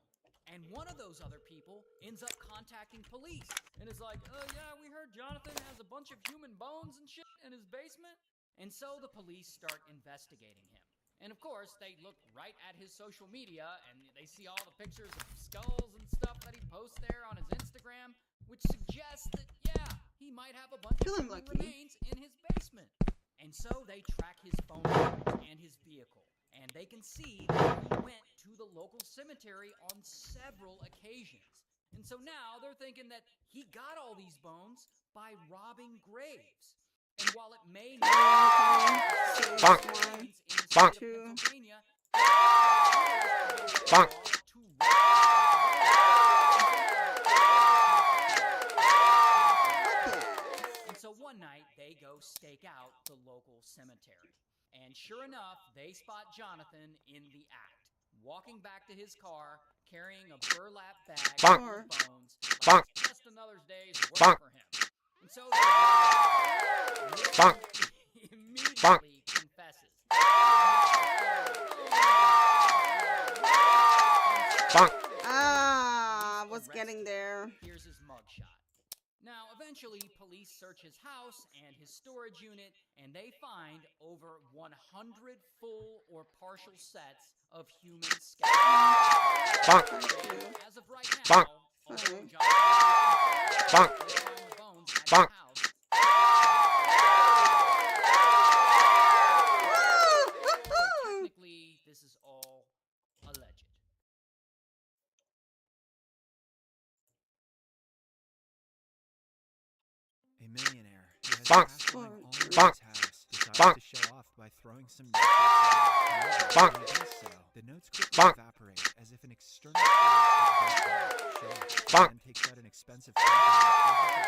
And one of those other people ends up contacting police and is like, yeah, we heard Jonathan has a bunch of human bones and shit in his basement. And so the police start investigating him. And of course, they look right at his social media and they see all the pictures of skulls and stuff that he posts there on his Instagram, which suggests that, yeah, he might have a bunch of human remains in his basement. And so they track his phone numbers and his vehicle. And they can see that he went to the local cemetery on several occasions. And so now they're thinking that he got all these bones by robbing graves. And while it may not be Two. Pennsylvania, and so one night they go stake out the local cemetery. And sure enough, they spot Jonathan in the act, walking back to his car, carrying a burlap bag full of bones, like it's just another day's work for him. And so he immediately confesses. Was getting there. Here's his mugshot. Now, eventually, police search his house and his storage unit, and they find over 100 full or partial sets of human skeletons. Bonk. As of right Bonk. now, although Bonk. Jonathan is Bonk. they found the bones at Bonk. the house. Technically, this is all alleged. A millionaire who has Bonk. cash flowing all over Bonk. his house decides Bonk. to show off by throwing some notes outside. Bonk. When he does so, the notes quickly Bonk. evaporate as if an external force has bent them. He Bonk. then takes out an expensive painting Bonk. and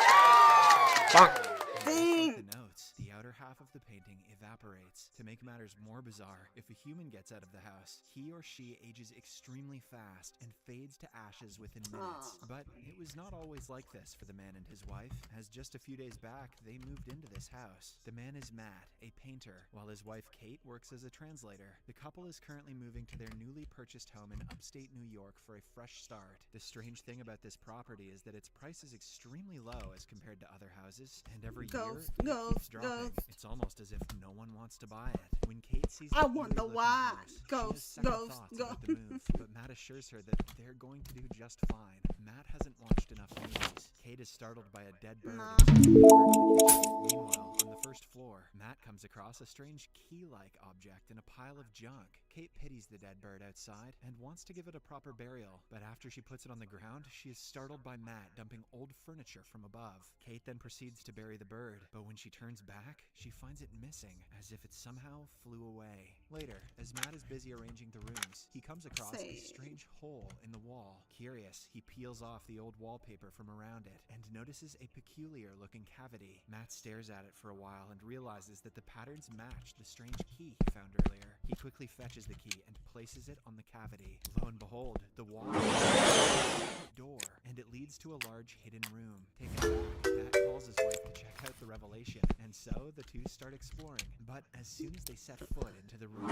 just Dang. like the notes, the outer half of the painting evaporates. To make matters more bizarre, if a human gets out of the house, he or she ages extremely fast and fades to ashes within minutes. Aw. But it was not always like this for the man and his wife, as just a few days back, they moved into this house. The man is Matt, a painter, while his wife Kate works as a translator. The couple is currently moving to their newly purchased home in upstate New York for a fresh start. The strange thing about this property is that its price is extremely low as compared to other houses, and every year Ghost, it ghost, keeps dropping. ghost. It's almost as if no one wants to buy it. When Kate sees I the wonder eerie-looking why. house, she has Ghost, second ghost, thoughts ghost. about the move, but Matt assures her that they're going to do just fine. Matt hasn't watched enough movies. Kate is startled by a dead bird. Nah. Meanwhile, on the first floor, Matt comes across a strange key-like object in a pile of junk. Kate pities the dead bird outside and wants to give it a proper burial, but after she puts it on the ground, she is startled by Matt dumping old furniture from above. Kate then proceeds to bury the bird, but when she turns back, she finds it missing, as if it somehow flew away. Later, as Matt is busy arranging the rooms, he comes across a strange hole in the wall. Curious, he peels off the old wallpaper from around it and notices a peculiar-looking cavity. Matt stares at it for a while and realizes that the patterns match the strange key he found earlier. He quickly fetches the key and places it on the cavity. Lo and behold, the wall is a door, and it leads to a large hidden room. Taken aback, Matt calls his wife to check out the revelation, and so the two start exploring. But as soon as they set foot into the room,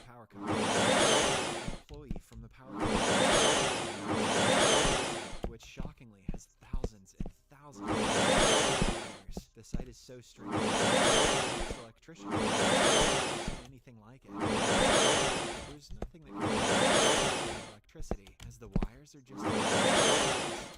power company, an employee from the power company, which shockingly has thousands and thousands of wires. The site is so strange. The electrician isn't anything like it. There's nothing that can electricity, as the wires are just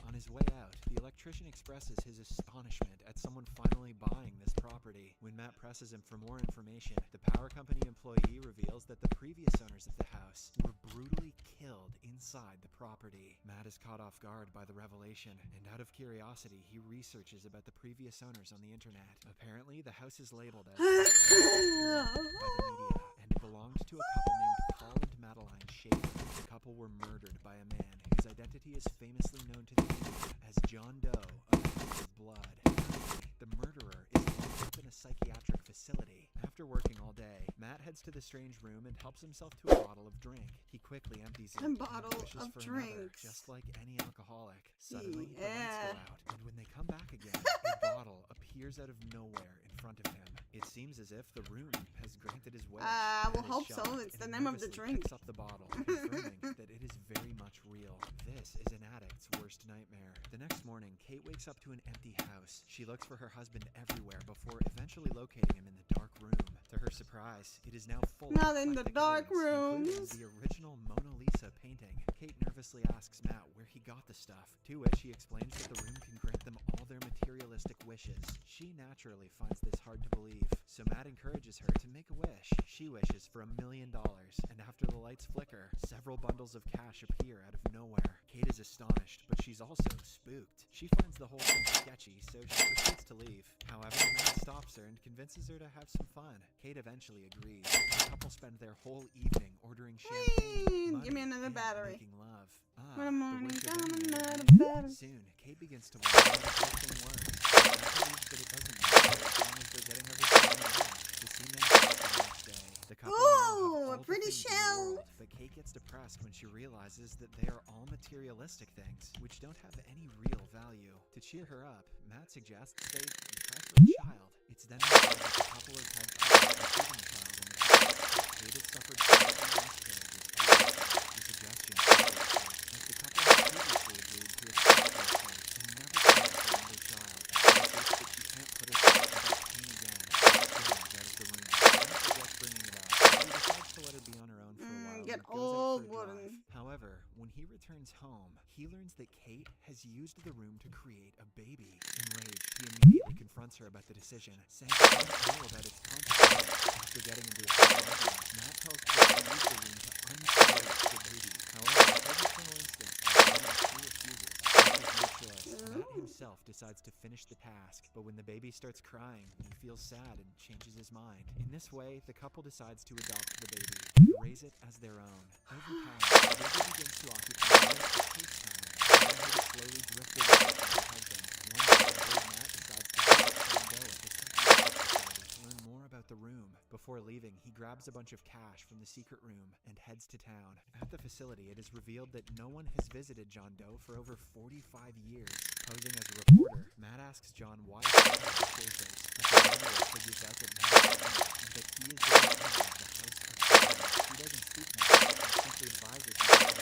on his way out. The electrician expresses his astonishment at someone finally buying this property. When Matt presses him for more information, the power company employee reveals that the previous owners of the house were brutally killed inside the property. Matt is caught off guard by the revelation, and out of curiosity, he researches about the previous owners on the internet. Apparently, the house is labeled as by the media, and it belonged to a couple named Paul and Madeline Schaefer. The couple were murdered by a man whose identity is famously known to the media as John Doe of the House of Blood. The murderer is locked up in a psychiatric facility. After working all day, Matt heads to the strange room and helps himself to a bottle of drink. He quickly empties it A and bottle wishes of for another, drinks. just like any alcoholic. Suddenly, the lights Yeah. go out, and when they come back again, a bottle appears out of nowhere in front of him. It seems as if the room has granted his wish. I will Matt is hope so. shocked It's the and name of the nervously drink. picks up the bottle, confirming that it is very much real. This is an addict's worst nightmare. The next morning, Kate wakes up to an empty house. She looks for her husband everywhere before eventually locating him in the dark room. To her surprise, it is now full of Not in the eclectic dark items, including rooms. the original Mona Lisa painting. Kate nervously asks Matt where he got the stuff, to which he explains that the room can grant them all their materialistic wishes. She naturally finds this hard to believe, so Matt encourages her to make a wish. She wishes for $1 million, and after the lights flicker, several bundles of cash appear out of nowhere. Kate is astonished, but she's also spooked. She finds the whole thing sketchy, so she proceeds to leave. However, Matt stops her and convinces her to have some fun. Kate eventually agrees. The couple spend their whole evening ordering champagne, Hey, money, give me another and battery. making love. When the the morning work of come, any married another man. battery. Soon, Kate begins to wonder how the whole thing works. Matt believes that it doesn't matter as long as they're getting everything they want. The scene then cuts to the next day. The couple now have Ooh, all a the pretty things in the shell. world, but Kate gets depressed when she realizes that they are all materialistic things, which don't have any real value. To cheer her up, Matt suggests they try for a child. It's then revealed that the couple has had trouble conceiving a child in the past. Kate has suffered from miscarriages. He suggests get and goes out old, for a drive. wouldn't. However, when he returns home, he learns that Kate has used the room to create a baby. Enraged, he immediately confronts her about the decision, saying he doesn't know about its consequences. After getting into a small argument, Matt tells Kate to use the room to uncreate the baby. However, his maternal instinct she refuses. With no choice, Matt himself decides to finish the task, but when the baby starts crying, he feels sad and changes his mind. In this way, the couple decides to adopt the baby and raise it as their own. Over time, the baby begins to occupy most of Kate's time, and then slowly drift away from her husband. One day, old Matt decides to visit John Doe at the psychiatric facility to learn more about the room. Before leaving, he grabs a bunch of cash from the secret room and heads to town. At the facility, it is revealed that no one has visited John Doe for over 45 years. Posing as a reporter, Matt asks John why he decided to save this, but the murderer figures out that Matt is lying, and that he is the owner of the House of Sharon. He doesn't speak much, and simply advises his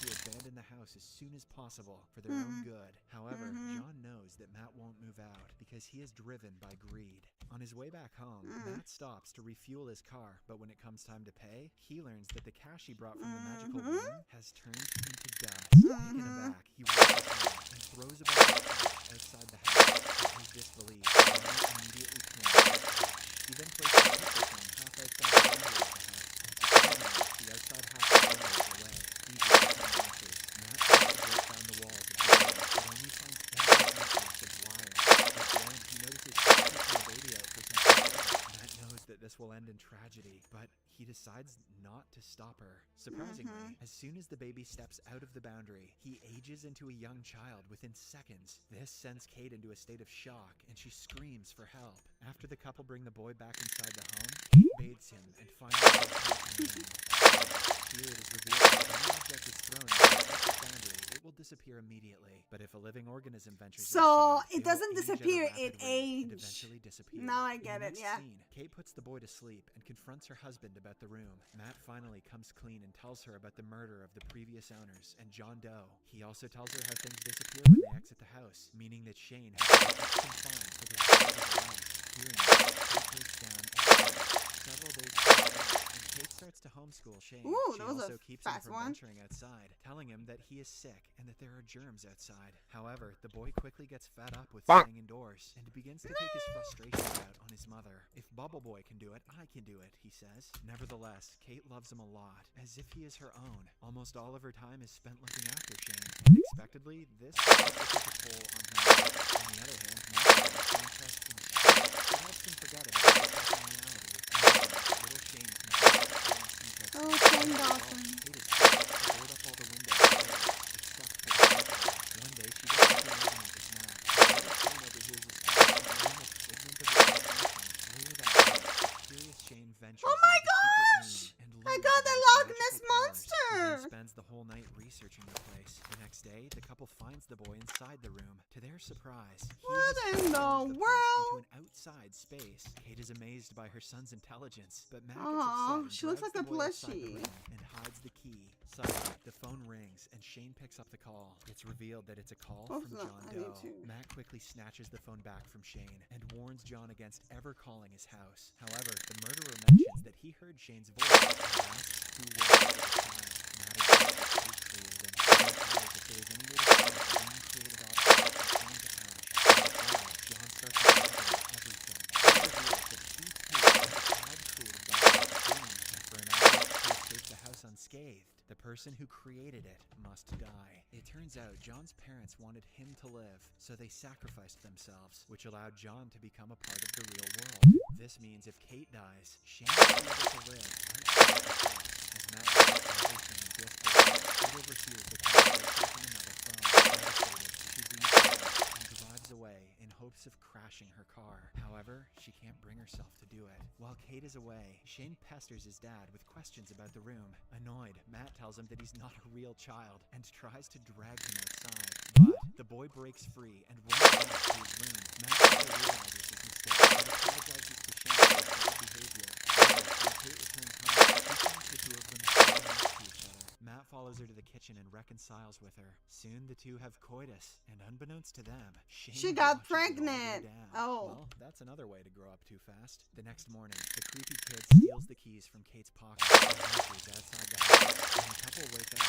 to abandon the house as soon as possible for their own good. However, John knows that Matt won't move out because he is driven by greed. On his way back home, Matt stops to refuel his car, but when it comes time to pay, he learns that the cash he brought from the magical room has turned into dust. Taken aback, he races home and throws a bunch of cash outside the house. To his disbelief, John immediately turns to cash. He then places a picture frame half outside the window of the house, and surprisingly, the outside half of the window is away. Eager to find answers, Matt tries to break down the walls of the room, but only finds endless meters of wire. At the end, he notices Kate taking a baby out for some food. Matt knows that this will end in tragedy, but he decides not to stop her. Surprisingly, as soon as the baby steps out of the boundary, he ages into a young child within seconds. This sends Kate into a state of shock, and she screams for help. After the couple bring the boy back inside the home, Kate bathes him and finally gives him a name. Here it is revealed that if any object is thrown into the boundary, it will disappear immediately. But if a living organism ventures So inside, it will doesn't age at a disappear, rapid it rate and ages. eventually disappear. Now I In get the it, next yeah. scene, Kate puts the boy to sleep and confronts her husband about the room. Matt finally comes clean and tells her about the murder of the previous owners and John Doe. He also tells her how things disappear when they exit the house, meaning that Shane has been kept confined for the rest of his life. Hearing this, Kate breaks down and cries. Several days pass, and Kate starts to homeschool Shane. Ooh, She that was a also keeps him fast from one. venturing outside, telling him that he is sick and that there are germs outside. However, the boy quickly gets fed up with staying indoors and begins to take his frustrations out on his mother. If Bubble Boy can do it, I can do it, he says. Nevertheless, Kate loves him a lot, as if he is her own. Almost all of her time is spent looking after Shane, and expectedly, this begins to take a toll on her mother. On the other hand, Matt has an interest in Shane. It helps him forget about his depressing reality. Little Shane continues to try and sneak outside. Oh, Shane Dawson. Kate is forced to board up all the windows and doors, except for the back door. One day, she gets into an argument with Matt. Little Shane overhears his father calling him a figment of imagination. Later that night, the curious Shane ventures Oh my into the secret gosh! room and I learns got about the its Loch magical Ness powers. He monster! then spends the whole night researching the place. The next day, the couple finds the boy inside the room. To their surprise, he What has in the transformed the place world? into an outside space. Kate is amazed by her son's intelligence, but Matt gets Aw, upset and she looks drags like the a boy outside the plushie. room and hides the key. Suddenly, the phone rings and Shane picks up the call. It's revealed that it's a call Oh, from no, John I need Doe. to. Matt quickly snatches the phone back from Shane and warns John against ever calling his house. However, the murderer mentions that he heard Shane's voice and asks who was the child. Matt agrees that Kate created him and inquires if there is any way to stop the uncreated object from turning to ash. Meanwhile, John starts to examine everything. He reveals that he too is a child created by the room, and for an hour to escape the house unscathed, the person who created it must die. It turns out John's parents wanted him to live, so they sacrificed themselves, which allowed John to become a part of the real world. This means if Kate dies, Shane will be able to live outside the house. As Matt looks at everything in disbelief, Kate overhears the conversation from another phone. Devastated, she leaves the house and drives away in hopes of crashing her car. However, she can't bring herself to do it. While Kate is away, Shane pesters his dad with questions about the room. Annoyed, Matt tells him that he's not a real child and tries to drag him outside. But the boy breaks free and runs back to his room. Matt quickly realizes his mistake and apologizes to Shane for his bad behavior. Later, when Kate returns home, she finds the two of them sitting next to each other. Matt follows her to the the kitchen and reconciles with her. Soon the two have coitus, and unbeknownst to them, Shane She got watches it all go pregnant. down. Oh. Well, that's another way to grow up too fast. The next morning, the creepy kid steals the keys from Kate's pocket and enters outside the house. And the couple wake up,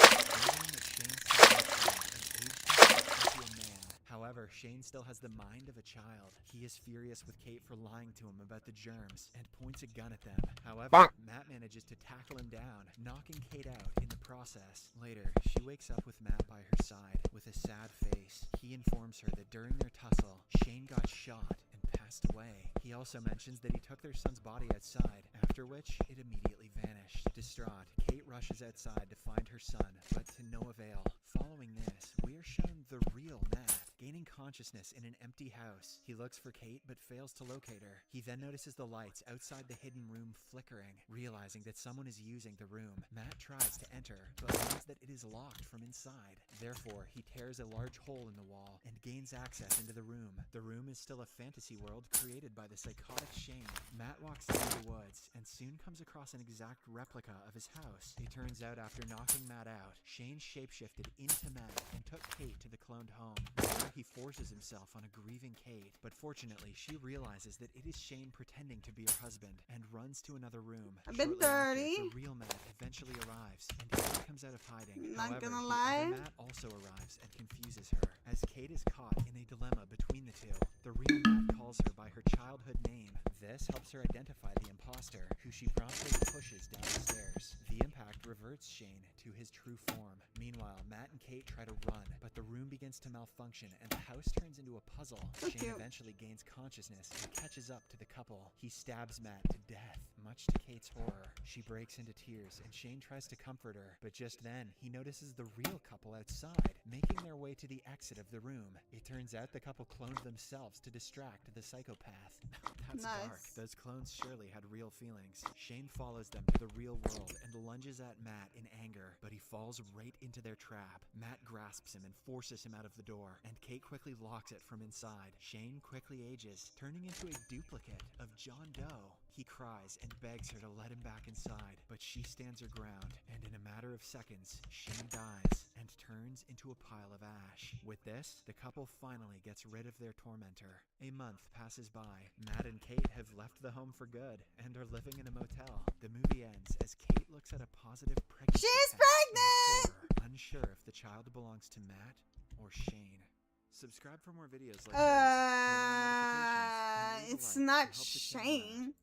realizing that Shane still has and aged himself into a man. However, Shane still has the mind of a child. He is furious with Kate for lying to him about the germs and points a gun at them. However, Matt manages to tackle him down, knocking Kate out in the process. Later, she wakes up with Matt by her side with a sad face. He informs her that during their tussle, Shane got shot and passed away. He also mentions that he took their son's body outside, after which it immediately vanished. Distraught, Kate rushes outside to find her son, but to no avail. Following this, we are shown the real Matt, gaining consciousness in an empty house. He looks for Kate but fails to locate her. He then notices the lights outside the hidden room flickering. Realizing that someone is using the room, Matt tries to enter, but learns that it is locked from inside. Therefore, he tears a large hole in the wall and gains access into the room. The room is still a fantasy world created by the psychotic Shane. Matt walks through the woods and soon comes across an exact replica of his house. It turns out after knocking Matt out, Shane shapeshifted into Matt and took Kate to the cloned home. There he forces himself on a grieving Kate, but fortunately she realizes that it is Shane pretending to be her husband and runs to another room. A bit Shortly after, dirty. the real Matt eventually arrives and Kate comes out of hiding. Not However, gonna the lie. other Matt also arrives and confuses her, as Kate is caught in a dilemma between the two. The real Matt calls her by her childhood name. This helps her identify the imposter, who she promptly pushes down the stairs. The impact reverts Shane to his true form. Meanwhile, Matt and Kate try to run, but the room begins to malfunction and the house turns into a puzzle. So Shane cute. eventually gains consciousness and catches up to the couple. He stabs Matt to death, much to Kate's horror. She breaks into tears and Shane tries to comfort her, but just then he notices the real couple outside, making their way to the exit of the room. It turns out the couple cloned themselves to distract the psychopath. That's Nice. dark. Those clones surely had real feelings. Shane follows them to the real world and lunges at Matt in anger, but he falls right into their trap. Matt grasps him and forces him out of the door, and Kate quickly locks it from inside. Shane quickly ages, turning into a duplicate of John Doe. He cries and begs her to let him back inside, but she stands her ground, and in a matter of seconds, Shane dies and turns into a pile of ash. With this, the couple finally gets rid of their tormentor. A month passes by. Matt and Kate have left the home for good and are living in a motel. The movie ends as Kate looks at a positive pregnancy She's test in pregnant! horror, unsure if the child belongs to Matt or Shane. Subscribe for more videos like this. Turn on notifications, and leave a It's like not to help the channel out. Shane.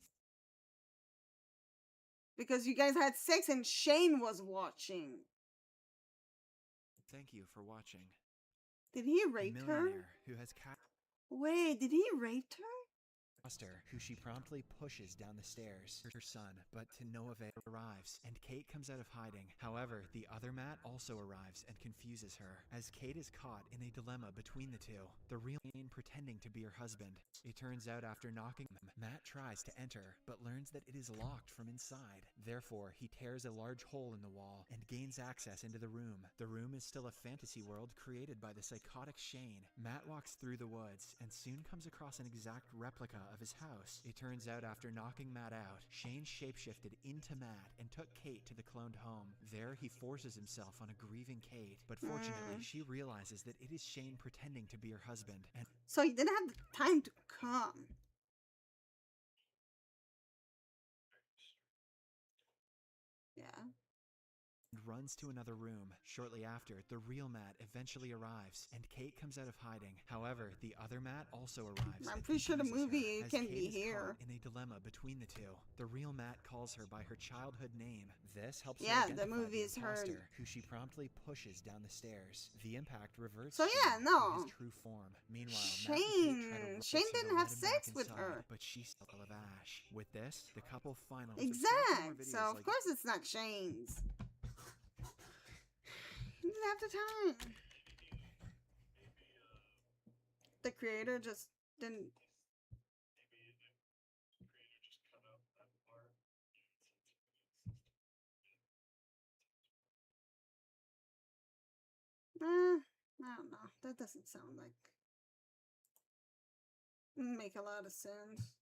Because you guys had sex and Shane was watching. Thank you for watching. Did he A rape her? millionaire who has Wait, did he rape her? Buster, who she promptly pushes down the stairs. Her son, but to no avail, arrives, and Kate comes out of hiding. However, the other Matt also arrives and confuses her, as Kate is caught in a dilemma between the two. The real Shane pretending to be her husband. It turns out after knocking him, Matt tries to enter, but learns that it is locked from inside. Therefore, he tears a large hole in the wall and gains access into the room. The room is still a fantasy world created by the psychotic Shane. Matt walks through the woods and soon comes across an exact replica of his house. It turns out after knocking Matt out, Shane shapeshifted into Matt and took Kate to the cloned home. There he forces himself on a grieving Kate, but fortunately she realizes that it is Shane pretending to be her husband and So he didn't have time to come. Yeah. runs to another room. Shortly after, the real Matt eventually arrives, and Kate comes out of hiding. However, the other Matt also arrives. I'm and pretty sure the confuses her, movie as can Kate be is here. caught in a dilemma between the two. The real Matt calls her by her childhood name. This helps Yeah, her the identify movie is the her. imposter, who she promptly pushes down the stairs. The impact reverts So yeah, Shane no. to his true form. Meanwhile, Matt and Kate try to Shane rope Shane her to didn't let have him sex back with inside, her. but she's still full of ash. With this, the couple finally Exact. So of course it's not Shane's. He didn't have the time. The creator just didn't. I don't know. That doesn't sound like make a lot of sense.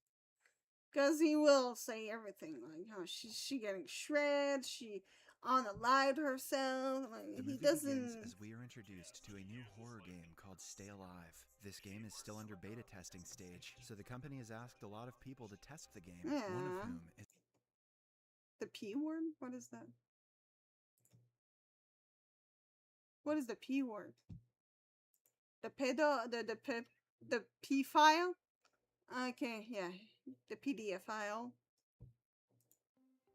Cause he will say everything like, she getting shred. She unalive herself. Like, The he movie doesn't. begins as we are introduced to a new horror game called Stay Alive. This game is still under beta testing stage, so the company has asked a lot of people to test the game, one of Yeah. whom is The P word? What is that? What is the P word? The pedo, the P file? Okay, yeah. The PDF file.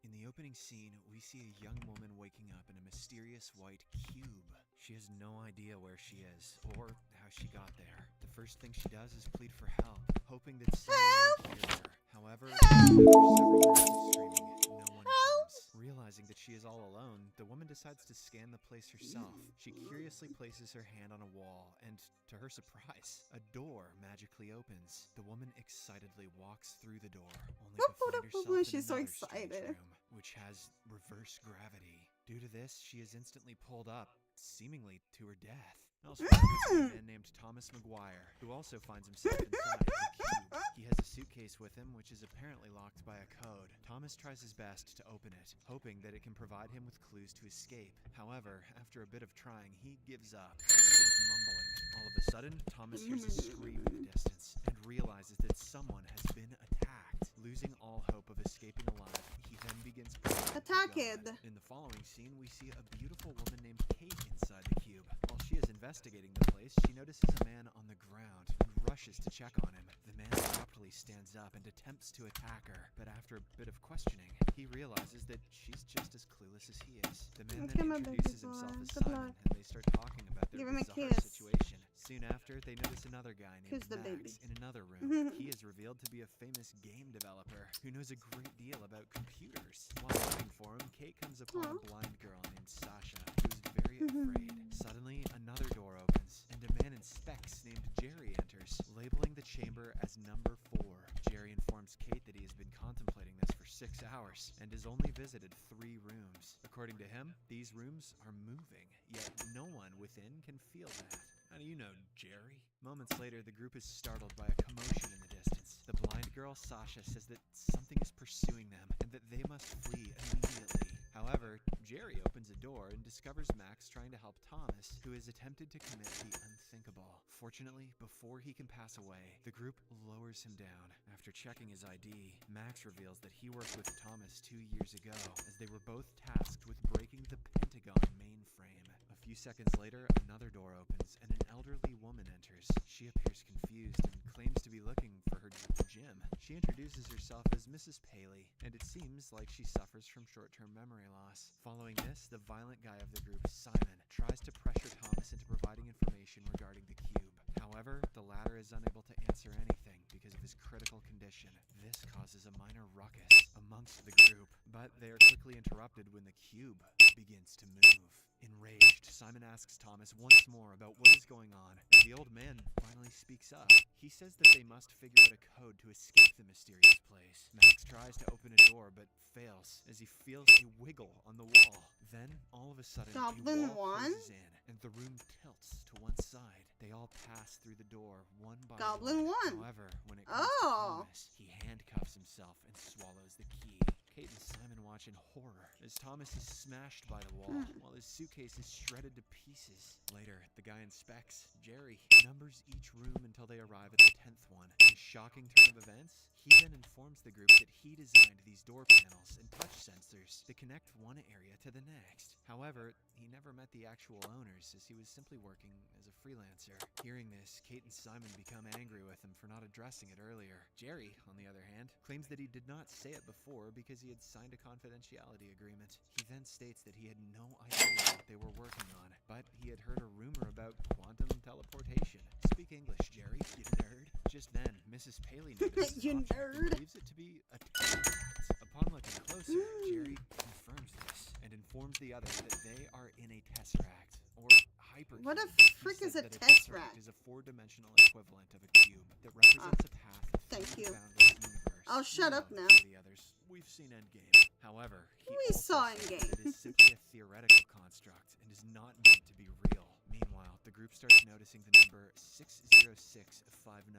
In the opening scene, we see a young woman waking up in a mysterious white cube. She has no idea where she is or how she got there. The first thing she does is plead for help, hoping that someone will hear her. However, after several minutes of screaming, no one comes. Realizing that she is all alone, the woman decides to scan the place herself. She curiously places her hand on a wall, and to her surprise, a door magically opens. The woman excitedly walks through the door, only to find herself in She's so another strange excited. room, which has reverse gravity. Due to this, she is instantly pulled up, seemingly to her death. Elsewhere, we see a man named Thomas McGuire, who also finds himself inside the cube. He has a suitcase with him, which is apparently locked by a code. Thomas tries his best to open it, hoping that it can provide him with clues to escape. However, after a bit of trying, he gives up, mumbling. All of a sudden, Thomas hears a scream in the distance and realizes that someone has been attacked. Losing all hope of escaping alive, he then begins praying to Attacked. God. In the following scene, we see a beautiful woman named Kate inside the cube. While she is investigating the place, she notices a man on the ground and rushes to check on him. The man abruptly stands up and attempts to attack her, but after a bit of questioning, he realizes that she's just as clueless as he is. The man then introduces himself as Simon, and they start talking about their Give him a bizarre kiss. situation. Soon after, they notice another guy named Kiss the Max baby. in another room. He is revealed to be a famous game developer who knows a great deal about computers. While looking for him, Kate comes upon a blind girl named Sasha, who is very afraid. Suddenly, another door opens, and a man in specs named Jerry enters, labeling the chamber as number 4. Jerry informs Kate that he has been contemplating this for 6 hours and has only visited 3 rooms. According to him, these rooms are moving, yet no one within can feel that. How do you know, Jerry? Moments later, the group is startled by a commotion in the distance. The blind girl, Sasha, says that something is pursuing them and that they must flee immediately. However, Jerry opens a door and discovers Max trying to help Thomas, who has attempted to commit the unthinkable. Fortunately, before he can pass away, the group lowers him down. After checking his ID, Max reveals that he worked with Thomas 2 years ago, as they were both tasked with breaking the Pentagon mainframe. A few seconds later, another door opens and an elderly woman enters. She appears confused and claims to be looking for her gym. She introduces herself as Mrs. Paley, and it seems like she suffers from short-term memory loss. Following this, the violent guy of the group, Simon, tries to pressure Thomas into providing information regarding the cube. However, the latter is unable to answer anything because of his critical condition. This causes a minor ruckus amongst the group, but they are quickly interrupted when the cube begins to move. Enraged, Simon asks Thomas once more about what is going on, and the old man finally speaks up. He says that they must figure out a code to escape the mysterious place. Max tries to open a door, but fails as he feels a wiggle on the wall. Then, all of a sudden, Goblin a wall one? closes in, and the room tilts to one side. They all pass through the door, one by Goblin one. However, when it comes to Thomas, he handcuffs himself and swallows the key. Kate and Simon watch in horror as Thomas is smashed by the wall, while his suitcase is shredded to pieces. Later, the guy in specs, Jerry, numbers each room until they arrive at the 10th one. In a shocking turn of events, he then informs the group that he designed these door panels and touch sensors to connect one area to the next. However, he never met the actual owners, as he was simply working as a freelancer. Hearing this, Kate and Simon become angry with him for not addressing it earlier. Jerry, on the other hand, claims that he did not say it before because he had signed a confidentiality agreement. He then states that he had no idea what they were working on, but he had heard a rumor about quantum teleportation. Speak English, Jerry, you nerd. Just then, Mrs. Paley notices You an object nerd. and believes it to be a tesseract. Upon looking closer, Jerry confirms this and informs the others that they are in a tesseract, or hypercube. What the He frick said is a that tesseract? is a 4-dimensional equivalent of a cube that represents a path thank through you. the boundless universe. I'll shut up No, now. to the others, we've seen Endgame. However, he We also saw said Endgame. that it is simply a theoretical construct and is not meant to be real. Meanwhile, the group group starts noticing the number 60659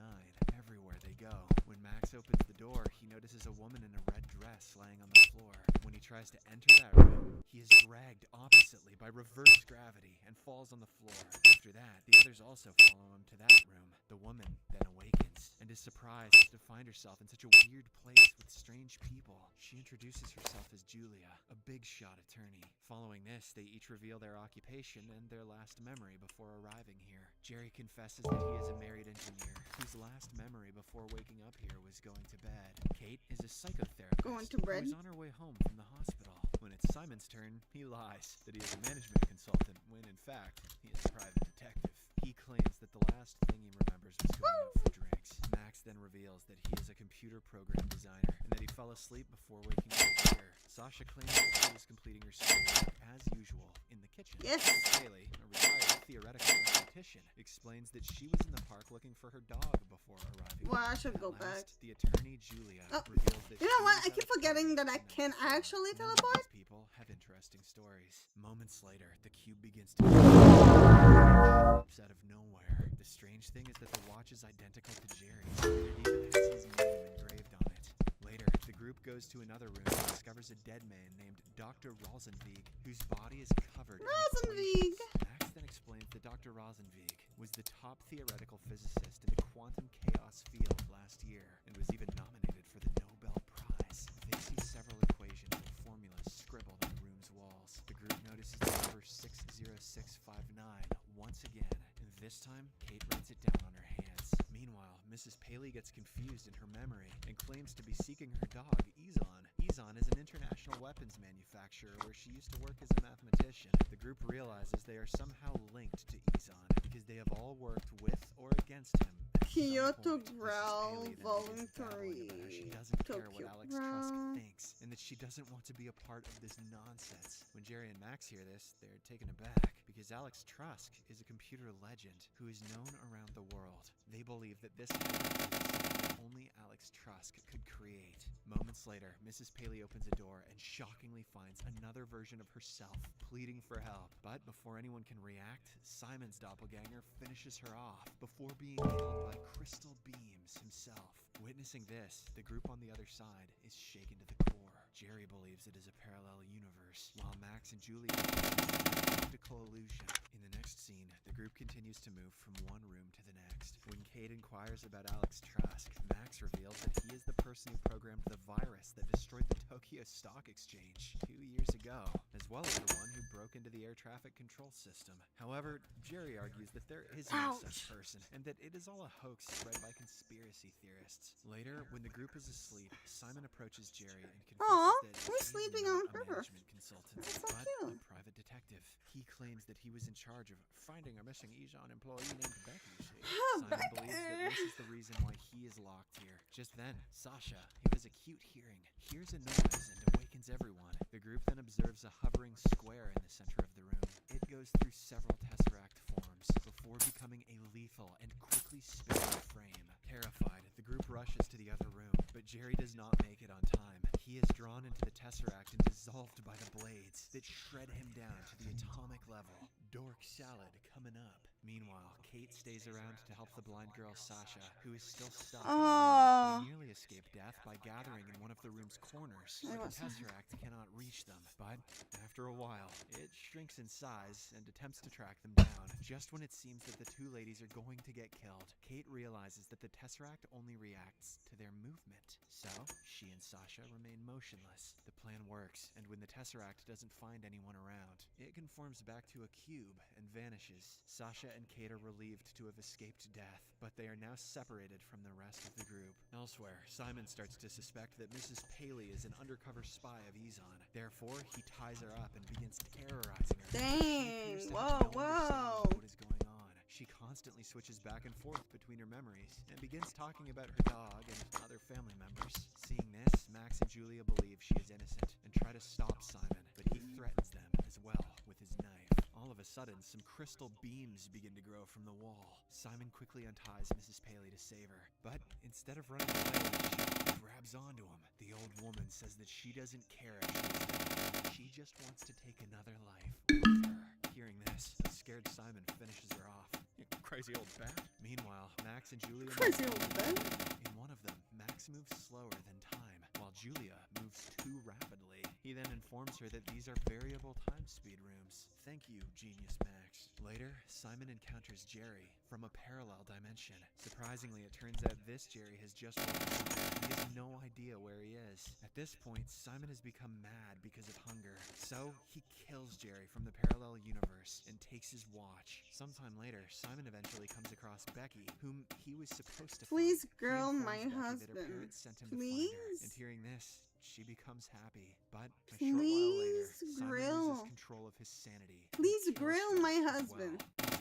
everywhere they go. When Max opens the door, he notices a woman in a red dress laying on the floor. When he tries to enter that room, he is dragged oppositely by reverse gravity and falls on the floor. After that, the others also follow him to that room. The woman then awakens and is surprised to find herself in such a weird place with strange people. She introduces herself as Julia, a big shot attorney. Following this, they each reveal their occupation and their last memory before arriving here. Jerry confesses that he is a married engineer whose last memory before waking up here was going to bed. Kate is a psychotherapist Going to bed? who is on her way home from the hospital. When it's Simon's turn, he lies that he is a management consultant when in fact he is a private detective. He claims that the last thing he remembers was going out for drinks. Max then reveals that he is a computer program designer and that he fell asleep before waking up here. Sasha claims that she was completing her schoolwork as usual in the kitchen. Yes. Haley, a retired theoretical mathematician, explains that she was in the park looking for her dog before arriving. Well, I should At go back. last, the attorney Julia Oh, reveals that you know she what? was I at keep a forgetting party that I the can night before. actually None of teleport. these people have interesting stories. Moments later, the cube begins to out of nowhere. The strange thing is that the watch is identical to Jerry's. It even has his name engraved on it. Later, the group goes to another room and discovers a dead man named Dr. Rosenvig, whose body is covered in Rosenvig. equations. Max then explains that Dr. Rosenvig was the top theoretical physicist in the quantum chaos field last year and was even nominated for the Nobel Prize. They see several equations and formulas scribbled on the room's walls. The group notices the number 60659 once again, and this time, Kate writes it down on her hands. Meanwhile, Mrs. Paley gets confused in her memory and claims to be seeking her dog, Izon. Izon is an international weapons manufacturer where she used to work as a mathematician. The group realizes they are somehow linked to Izon because they have all worked with or against him. Kyoto Mrs. Growl Paley then begins babbling Voluntary. about how she doesn't care what Tokyo Alex Trusk Growl. thinks and that she doesn't want to be a part of this nonsense. When Jerry and Max hear this, they're taken aback because Alex Trusk is a computer legend who is known around the world. They believe that this kind of computer is something that only Alex Trusk could create. Moments later, Mrs. Paley opens a door and shockingly finds another version of herself pleading for help. But before anyone can react, Simon's doppelganger finishes her off before being killed by crystal beams himself. Witnessing this, the group on the other side is shaken to the core. Jerry believes it is a parallel universe, while Max and Julie optical illusion. In the next scene, the group continues to move from one room to the next. When Kate inquires about Alex Trusk, Max reveals that he is the person who programmed the virus that destroyed the Tokyo Stock Exchange 2 years ago, as well as the one who broke into the air traffic control system. However, Jerry argues that there is no such person, and that it is all a hoax spread by conspiracy theorists. Later, when the group is asleep, Simon approaches Jerry and confesses Aw, that he's he is sleeping not on a her. management consultant, That's so but cute. a private detective. He claims that he was in charge of finding a missing Izon employee named Becky. Simon believes that this is the reason why he is locked here. Just then, Sasha, who has acute hearing, hears a noise and awakens everyone. The group then observes a hovering square in the center of the room. It goes through several tesseract forms before becoming a lethal and quickly spinning frame. Terrified, the group rushes to the other room, but Jerry does not make it on time. He is drawn into the tesseract and dissolved by the blades that shred him down to the atomic level. Dork salad coming up. Meanwhile, Kate stays around to help the blind girl Sasha, who is still stuck in the room. They nearly escape death by gathering in one of the room's corners, where the Tesseract cannot reach them. But after a while, it shrinks in size and attempts to track them down. Just when it seems that the two ladies are going to get killed, Kate realizes that the Tesseract only reacts to their movement. So, she and Sasha remain motionless. The plan works, and when the Tesseract doesn't find anyone around, it conforms back to a cube and vanishes. Sasha and Kate are relieved to have escaped death, but they are now separated from the rest of the group. Elsewhere, Simon starts to suspect that Mrs. Paley is an undercover spy of Izon. Therefore, he ties her up and begins terrorizing her. Dang! She appears to Whoa, have no whoa! understanding of what is going on. She constantly switches back and forth between her memories and begins talking about her dog and other family members. Seeing this, Max and Julia believe she is innocent and try to stop Simon, but he threatens them as well with his knife. All of a sudden, some crystal beams begin to grow from the wall. Simon quickly unties Mrs. Paley to save her, but instead of running away, she grabs onto him. The old woman says that she doesn't care if she's dead. She just wants to take another life with her. Hearing this, a scared Simon finishes her off. Crazy old bat. Meanwhile, Max and Julia Crazy old bat. In one of them, Max moves slower than time, while Julia moves too rapidly. He then informs her that these are variable time speed rooms. Thank you, genius Max. Later, Simon encounters Jerry from a parallel dimension. Surprisingly, it turns out this Jerry has just woken up. He has no idea where he is. At this point, Simon has become mad because of hunger. So, he kills Jerry from the parallel universe and takes his watch. Sometime later, Simon eventually comes across Becky, whom he was supposed to Please, find. girl, He informs my Becky that her husband. parents sent him to find her. Please? And hearing this, she becomes happy. But a short while later, Please Simon grill. loses control of his sanity. and Please kills grill her my as husband. well.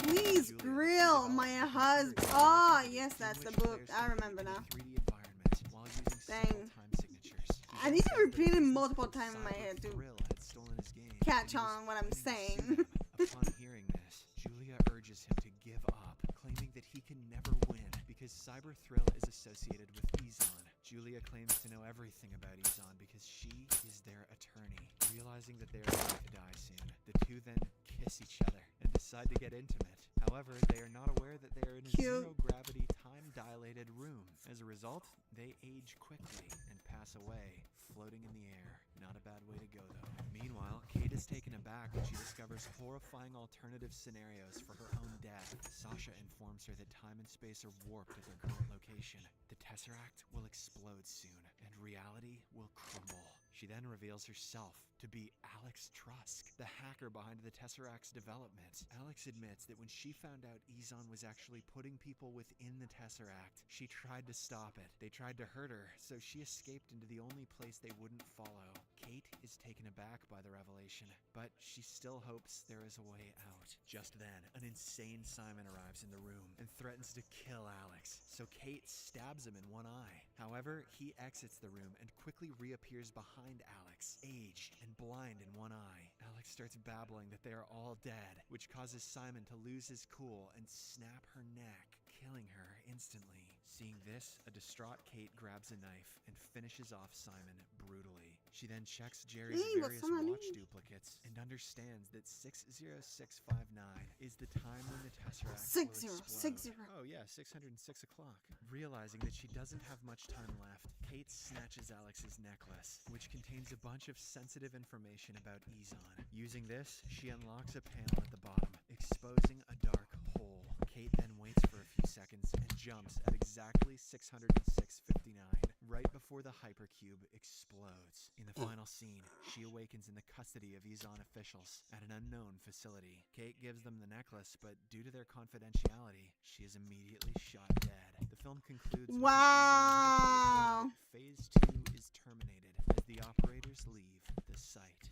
Please Julia, grill she my develops a husband. theory Oh, of yes, in that's the which book. players I can remember create a now. 3D environment while using Dang. several time signatures. He I then need to says that repeat it business multiple called times in my Cyber head to Thrill had stolen his game, catch and he was on what I'm planning to saying. sue them. Upon hearing this, Julia urges him to give up, claiming that he can never win because Cyber Thrill is associated with Izan. Julia claims to know everything about Izan because she is their attorney. Realizing that they are going to die soon, the two then kiss each other and decide to get intimate. However, they are not aware that they are in a Cute. zero-gravity, time-dilated room. As a result, they age quickly and pass away, floating in the air. Not a bad way to go, though. Meanwhile, Kate is taken aback when she discovers horrifying alternative scenarios for her own death. Sasha informs her that time and space are warped at their current location. The Tesseract will explode soon, and reality will crumble. She then reveals herself to be Alex Trusk, the hacker behind the Tesseract's development. Alex admits that when she found out Izan was actually putting people within the Tesseract, she tried to stop it. They tried to hurt her, so she escaped into the only place they wouldn't follow. Kate is taken aback by the revelation, but she still hopes there is a way out. Just then, an insane Simon arrives in the room and threatens to kill Alex, so Kate stabs him in one eye. However, he exits the room and quickly reappears behind Alex, aged and blind in one eye. Alex starts babbling that they are all dead, which causes Simon to lose his cool and snap her neck, killing her instantly. Seeing this, a distraught Kate grabs a knife and finishes off Simon brutally. She then checks Jerry's various watch duplicates and understands that 60659 is the time when the Tesseract will explode. 6060. Oh yeah, 606 o'clock. Realizing that she doesn't have much time left, Kate snatches Alex's necklace, which contains a bunch of sensitive information about Izan. Using this, she unlocks a panel at the bottom, exposing a dark hole. Kate then waits for a few seconds and jumps at exactly 606:59, right before the hypercube explodes. In the final scene, she awakens in the custody of Izan officials at an unknown facility. Kate gives them the necklace, but due to their confidentiality, she is immediately shot dead. The film concludes with Wow. Phase 2 is terminated as the operators leave the site.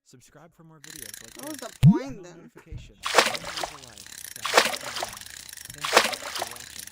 Subscribe for more videos like What was this. the point Turn on then? notifications. And leave a like to help us out. Thank you for watching.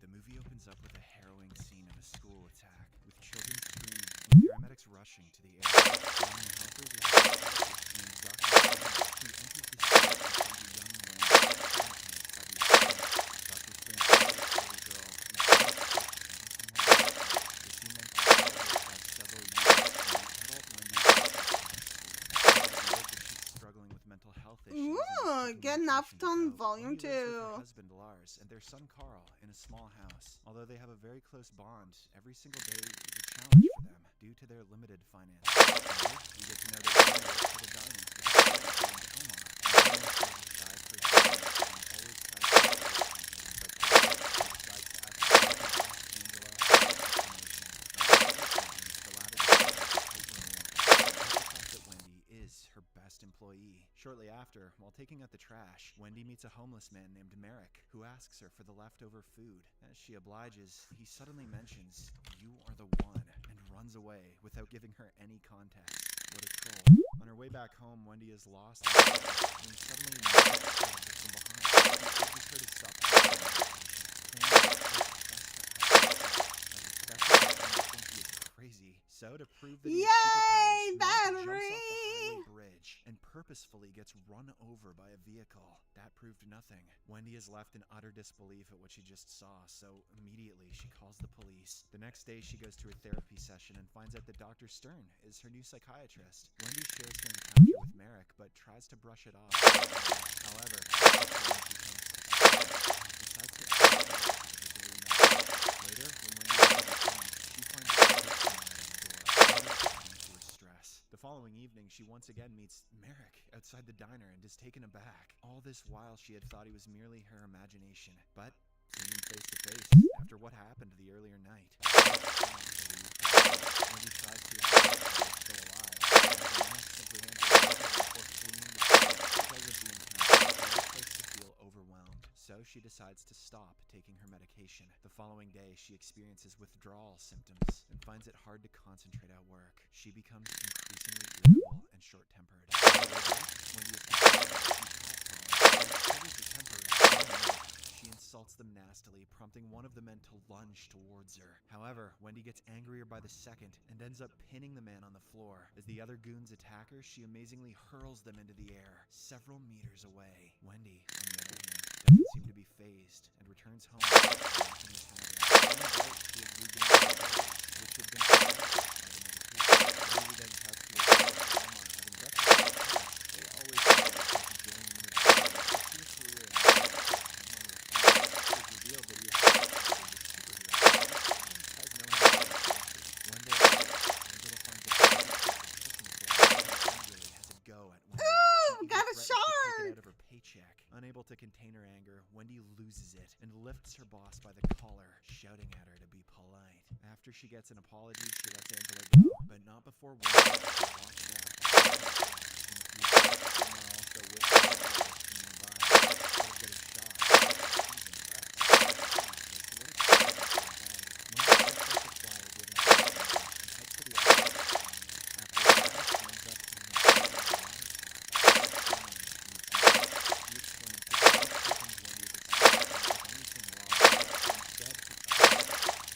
The movie opens up with a harrowing scene of a school attack, with children screaming and paramedics rushing to the area. Among the helpers is a psychiatrist named Dr. Strange, who enters the school to find a young woman traumatized by the experience. Dr. Strange visits the little girl and tries to take her into someone else. The scene then follows by several years when an adult Wendy returns to the school. It's revealed that she's struggling with mental health issues. Ooh, get Nafton Volume 2. Her husband Lars and their son Carl in a small house. Although they have a very close bond, every single day is a challenge for them due to their limited finances. Later, we get to know that Wendy works at a diner with a fellow named Omar. Omar is a shy person and always tries to get away from him, but today he decides to ask Angela for information. The latter decides to tighten the warrant. Despite the fact that Wendy is her best employee. Shortly after, while taking out the trash, Wendy meets a homeless man named Merrick, who asks her for the leftover food. As she obliges, he suddenly mentions, "You are the one," and runs away without giving her any context. What a troll. On her way back home, Wendy is lost in the forest when suddenly Merrick stabs her from behind. He urges her to stop taking medication, claiming that it's best to act herself, as especially when you think he is crazy. So to prove that he Yay, has superpowers, Merrick jumps off the battery! highway bridge and purposefully gets run over by a vehicle. That proved nothing. Wendy is left in utter disbelief at what she just saw, so immediately she calls the police. The next day she goes to her therapy session and finds out that Dr. Stern is her new psychiatrist. Wendy shares her encounter with Merrick, but tries to brush it off. However, decides to ask about it the daily night. Later, when Wendy returns home, she finds a policeman right on the door, adding to her stress. The following evening, she once again meets Merrick outside the diner and is taken aback. All this while, she had thought he was merely her imagination, but seeing him face to face after what happened the earlier night, Wendy tries to ensure that he is still alive. The man simply hands her a bottle before fleeing the scene. Because of the encounter, Wendy starts to feel overwhelmed, so she decides to stop taking her medication. The following day, she experiences withdrawal symptoms and finds it hard to concentrate at work. She becomes increasingly irritable and short-tempered. Wendy is confronted by two catcalls, who covers the temper. She insults them nastily, prompting one of the men to lunge towards her. However, Wendy gets angrier by the second and ends up pinning the man on the floor. As the other goons attack her, she amazingly hurls them into the air, several meters away. Wendy, on the other hand, doesn't seem to be phased and returns home. She has regained her abilities, which had been suppressed by the medication. Wendy then cuts to her father, Elmar, having breakfast. They always encourage him to join in the pursue a career in medicine. It is revealed that he is a superhero. Has known him as one day, Angela finds a body and really has a go at Wendy. Ooh, She got a even threatens to take it shark! out of her paycheck. Unable to contain her anger, Wendy loses it and lifts her boss by the collar, shouting at her to be polite. After she gets an apology, she lets Angela go, but not before Wendy walks out. In the future, Elmar also witnesses all of this from nearby. Instead of getting shot, he's impressed. Wendy picks up the flyer given to her and heads to the office. After the house ends up in the he explains that the most symptoms Wendy is experiencing is anything wrong. Instead,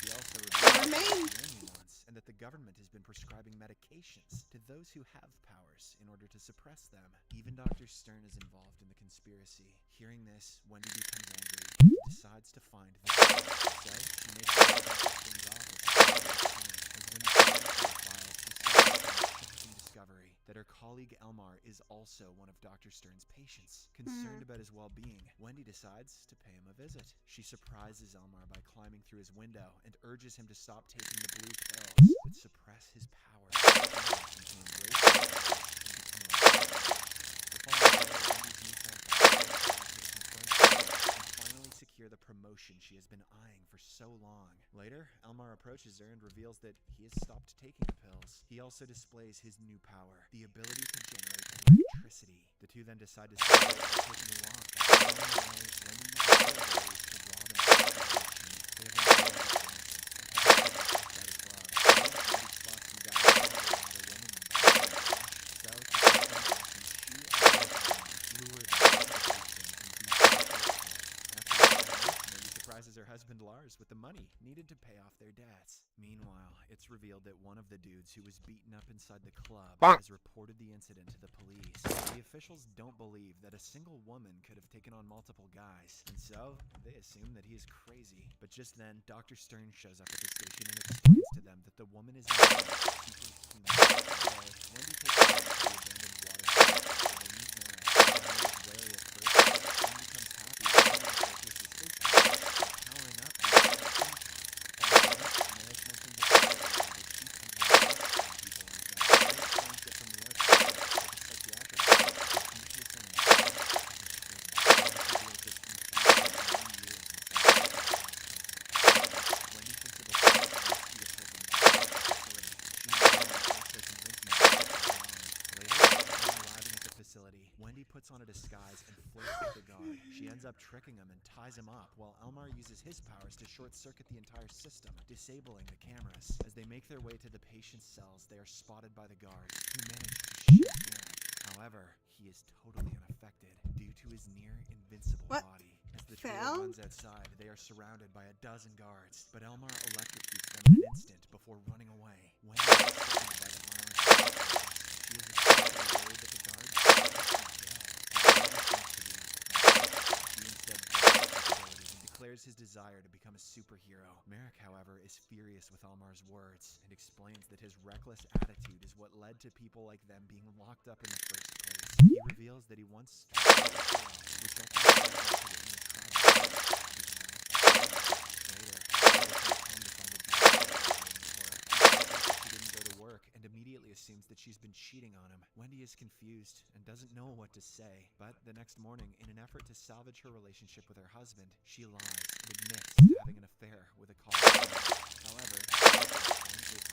he also reveals that Mermaid. she's the only ones, and that the government has been prescribing medications to those who have powers in order to suppress them. Even Dr. Stern is involved in the conspiracy. Hearing this, Wendy becomes angry and decides to find the truth. So, she makes her way to Dr. Stern's office. As Wendy searches through the files, she stumbles upon a shocking discovery that her colleague Elmar is also one of Dr. Stern's patients. Concerned about his well-being, Wendy decides to pay him a visit. She surprises Elmar by climbing through his window and urges him to stop taking the blue pills that suppress his power. And to embrace him and become a the following day, Wendy's newfound power allows her to confront Elmar and finally secure the promotion she has been eyeing for so long. Later, Elmar approaches her and reveals that he has stopped taking the pills. He also displays his new power, the ability to generate electricity. The two then decide to celebrate by taking a walk. Along the way, Wendy uses her abilities to rob and steal machine. They eventually end up dancing and having fun outside a club. Wendy spots some guys following other women and so to keep them dancing, she and her husband lure them into the basement and beat them to a pulp. After the time, Wendy surprises her husband Lars with the money needed to pay off their debts. Meanwhile, it's revealed that one of the dudes who was beaten up inside the club has reported the incident to the police. The officials don't believe that a single woman could have taken on multiple guys, and so they assume that he is crazy. But just then, Dr. Stern shows up at the station and explains to them that the woman is indeed superhuman. Anyway, Wendy takes them to the abandoned water tower where they meet Merrick. Larry is wary at first, but soon becomes happy when Wendy showcases his powers, powering up the entire team. Merrick mentions the possibility that the chief engineer people like that. He explains that from the outside, it's like a psychiatric hospital. It's nucleus in it. It's a prison. Merrick reveals that he's spent 90 years inside the facility. Wendy thinks it'll take at least the prison to the facility. She and Elmar also convince me to stay on. Later, upon arriving at the facility, Wendy puts on a disguise and flirts with the guard. She ends up tricking him and ties him up, while Elmar uses his powers to short-circuit the entire system, disabling the cameras. As they make their way to the patient's cells, they are spotted by the guards, who manage to shoot Merrick. However, he is totally unaffected due to his near-invincible What? body. As the The trio fell? runs outside. They are surrounded by a dozen guards, but Elmar electrocutes them in an instant before running away. Wendy is sickened by the violence of the process. She is especially worried that the guards are dead. He instead boasts his abilities and declares his desire to become a superhero. Merrick, however, is furious with Elmar's words and explains that his reckless attitude is what led to people like them being locked up in the first place. He reveals that he once tried to be a hero, which ultimately resulted in the tragic death of his wife. Later, he returns home to find a beautiful girl waiting for her. He suspects that she didn't go to work and immediately assumes that she's been cheating on him. Wendy is confused and doesn't know what to say, but the next morning, in an effort to salvage her relationship with her husband, she lies and admits to having an affair with a college friend. However, she also explains that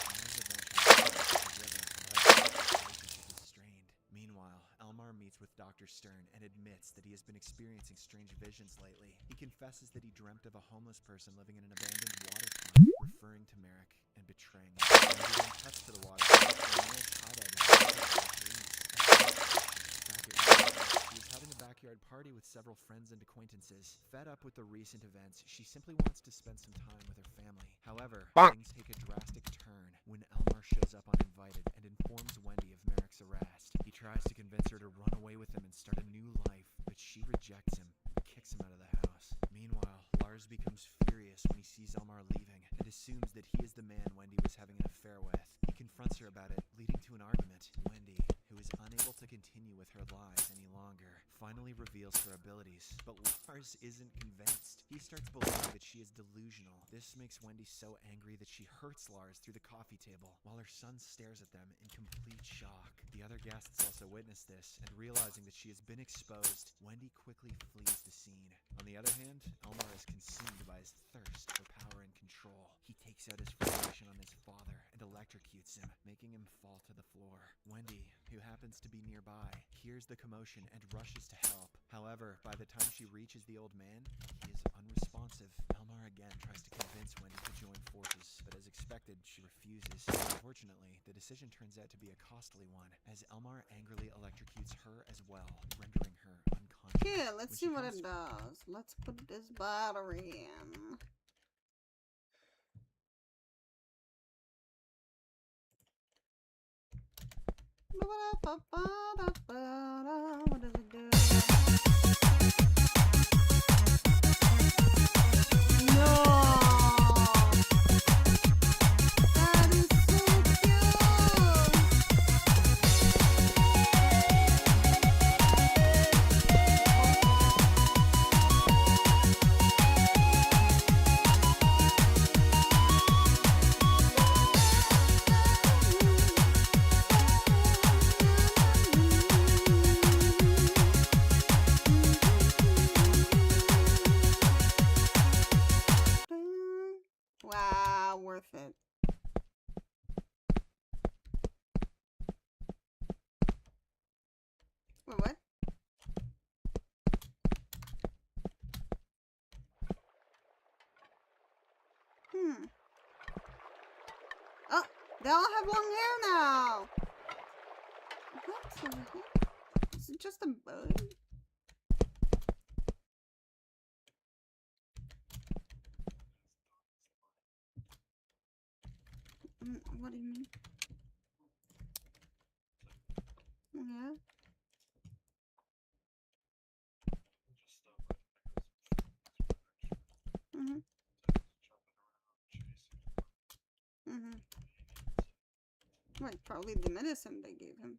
Mars eventually falls into the river, but her relationship is strained. Meanwhile, Elmar meets with Dr. Stern and admits that he has been experiencing strange visions lately. He confesses that he dreamt of a homeless person living in an abandoned water park, referring to Merrick and betraying him. When he then cuts to the water park, Merrick's hideout is raided by the police. Back at work, she is having a backyard party with several friends and acquaintances. Fed up with the recent events, she simply wants to spend some time with her family. However, things take a drastic turn when Elmar shows up uninvited and informs Wendy of Merrick's arrest. He tries to convince her to run away with him and start a new life, but she rejects him and kicks him out of the house. Meanwhile, Lars becomes furious when he sees Elmar leaving and assumes that he is the man Wendy was having an affair with. He confronts her about it, leading to an argument. Wendy, who is unable to continue with her lies any longer, finally reveals her abilities, but Lars isn't convinced. He starts believing that she is delusional. This makes Wendy so angry that she hurts Lars through the coffee table, while her son stares at them in complete shock. The other guests also witness this, and realizing that she has been exposed, Wendy quickly flees the scene. On the other hand, Elmar is consumed by his thirst for power and control. He takes out his frustration on his father and electrocutes him, making him fall to the floor. Wendy, who happens to be nearby, hears the commotion and rushes to help. However, by the time she reaches the old man, he is unresponsive. Elmar again tries to convince Wendy to join forces, but as expected, she refuses. Unfortunately, the decision turns out to be a costly one, as Elmar angrily electrocutes her as well, rendering her unconscious. Here, let's see When what she it does. Let's put this battery in. What does it do? No! That is so cute! Wow, worth it. Wait, what? Oh, they all have long hair now. What the heck? Is it just a bug? What do you mean? Yeah. Mhm. Mhm. Well, probably the medicine they gave him.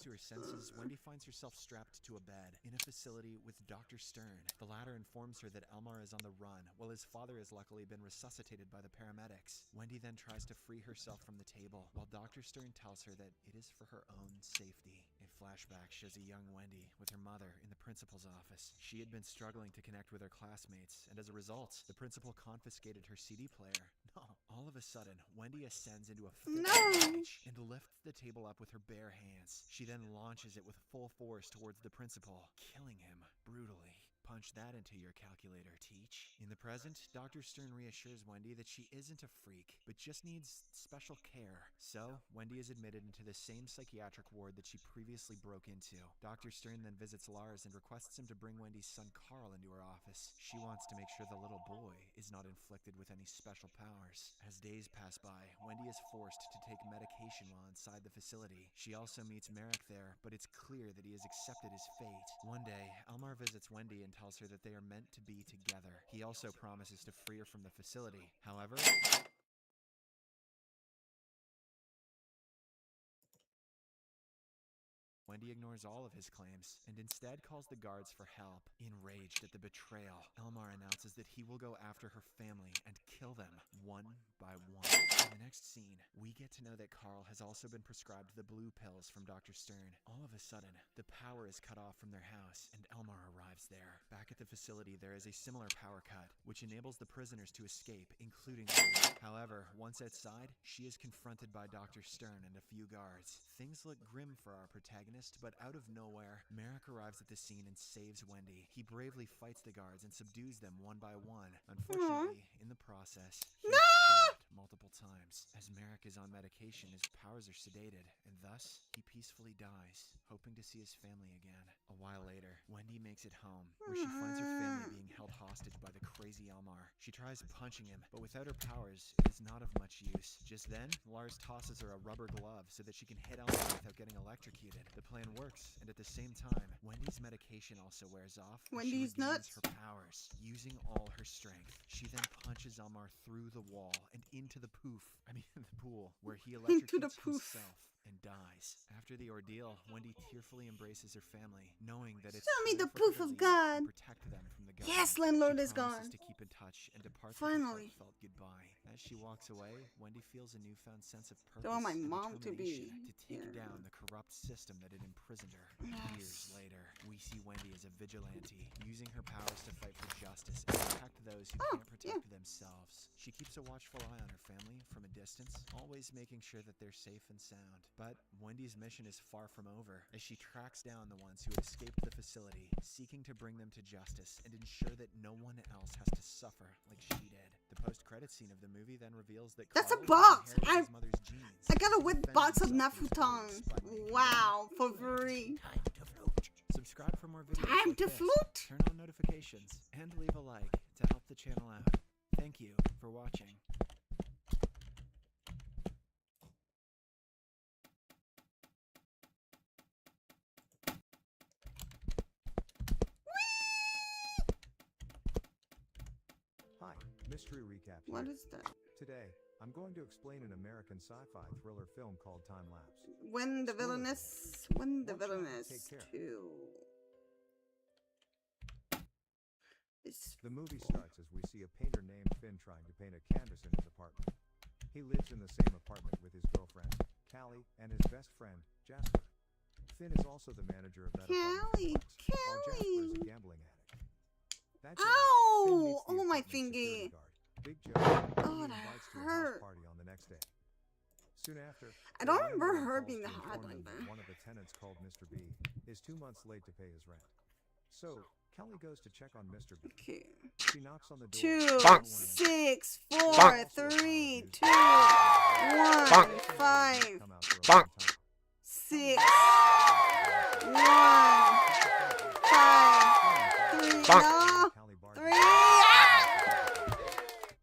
To her senses, Wendy finds herself strapped to a bed in a facility with Dr. Stern. The latter informs her that Elmar is on the run, while his father has luckily been resuscitated by the paramedics. Wendy then tries to free herself from the table, while Dr. Stern tells her that it is for her own safety. A flashback shows a young Wendy with her mother in the principal's office. She had been struggling to connect with her classmates, and as a result, the principal confiscated her CD player. No. All of a sudden, Wendy ascends into a fit of rage and lifts the table up with her bare hands. She then launches it with full force towards the principal, killing him brutally. Punch that into your calculator, Teach. In the present, Dr. Stern reassures Wendy that she isn't a freak, but just needs special care. So, Wendy is admitted into the same psychiatric ward that she previously broke into. Dr. Stern then visits Lars and requests him to bring Wendy's son Carl into her office. She wants to make sure the little boy is not inflicted with any special powers. As days pass by, Wendy is forced to take medication while inside the facility. She also meets Merrick there, but it's clear that he has accepted his fate. One day, Elmar visits Wendy and tells her that they are meant to be together. He also promises to free her from the facility. However, Wendy ignores all of his claims and instead calls the guards for help. Enraged at the betrayal, Elmar announces that he will go after her family and kill them one by one. In the next scene, we get to know that Carl has also been prescribed the blue pills from Dr. Stern. All of a sudden, the power is cut off from their house and Elmar arrives there. Back at the facility, there is a similar power cut, which enables the prisoners to escape, including Wendy. However, once outside, she is confronted by Dr. Stern and a few guards. Things look grim for our protagonist, but out of nowhere, Merrick arrives at the scene and saves Wendy. He bravely fights the guards and subdues them one by one. Unfortunately, in the process, he is shot multiple times. As Merrick is on medication, his powers are sedated, and thus, he peacefully dies, hoping to see his family again. A while later, Wendy makes it home, where she finds her family being held hostage by the crazy Elmar. She tries punching him, but without her powers, it is not of much use. Just then, Lars tosses her a rubber glove so that she can hit Elmar without getting electrocuted. The plan works, and at the same time, Wendy's medication also wears off. Wendy's she regains nuts. her powers, using all her strength. She then punches Elmar through the wall and into the the pool, where he Into the electrocutes poof. himself and dies. After the ordeal, Wendy tearfully embraces her family, knowing that it's Show me time the for her poof to of leave God. and protect them from the government. Yes, landlord She is promises gone. to keep in touch and departs Finally. with a heartfelt goodbye. As she walks away, Wendy feels a newfound sense of purpose I want my and mom to be determination to take here. down the corrupt system that had imprisoned her. Years later, we see Wendy as a vigilante, using her powers to fight for justice and protect those who can't protect themselves. She keeps a watchful eye on her family from a distance, always making sure that they're safe and sound. But Wendy's mission is far from over, as she tracks down the ones who had escaped the facility, seeking to bring them to justice and ensure that no one else has to suffer like she did. The post-credit scene of the movie then reveals that That's a Carl box! inherited his mother's genes. I got a He wet defended box of himself with his Nafuton. words by making Wow, for free. Time to float. Subscribe for more videos Time like to this. float. Turn on notifications and leave a like to help the channel out. Thank you for watching. Hi, Mystery Recap here. What is that? Today, I'm going to explain an American sci-fi thriller film called Time Lapse. When the Spoiler villainess. When the Watch out, villainess take care. 2. It's The movie starts as we see a painter named Finn trying to paint a canvas in his apartment. He lives in the same apartment with his girlfriend, Callie, and his best friend, Jasper. Finn is also the manager of that Callie, apartment complex, while Jasper is Callie. a gambling addict. That day, Finn Ow! meets the Oh, my apartment security thingy. guard, Big Joe, who Oh, he that invites to a house hurt. party on the next day. Soon after, I the don't remember landlord her calls being to hot inform like him that. one of the tenants called Mr. B is 2 months late to pay his rent. So, Kelly goes to check on Mr. B. okay. She knocks on the door. 2, but no one answers. 6, 4, Bonk. 3, 2, Bonk. 1, 5, Come out for a long time. 6, 1, 5, 3. No. Callie barges 3. in.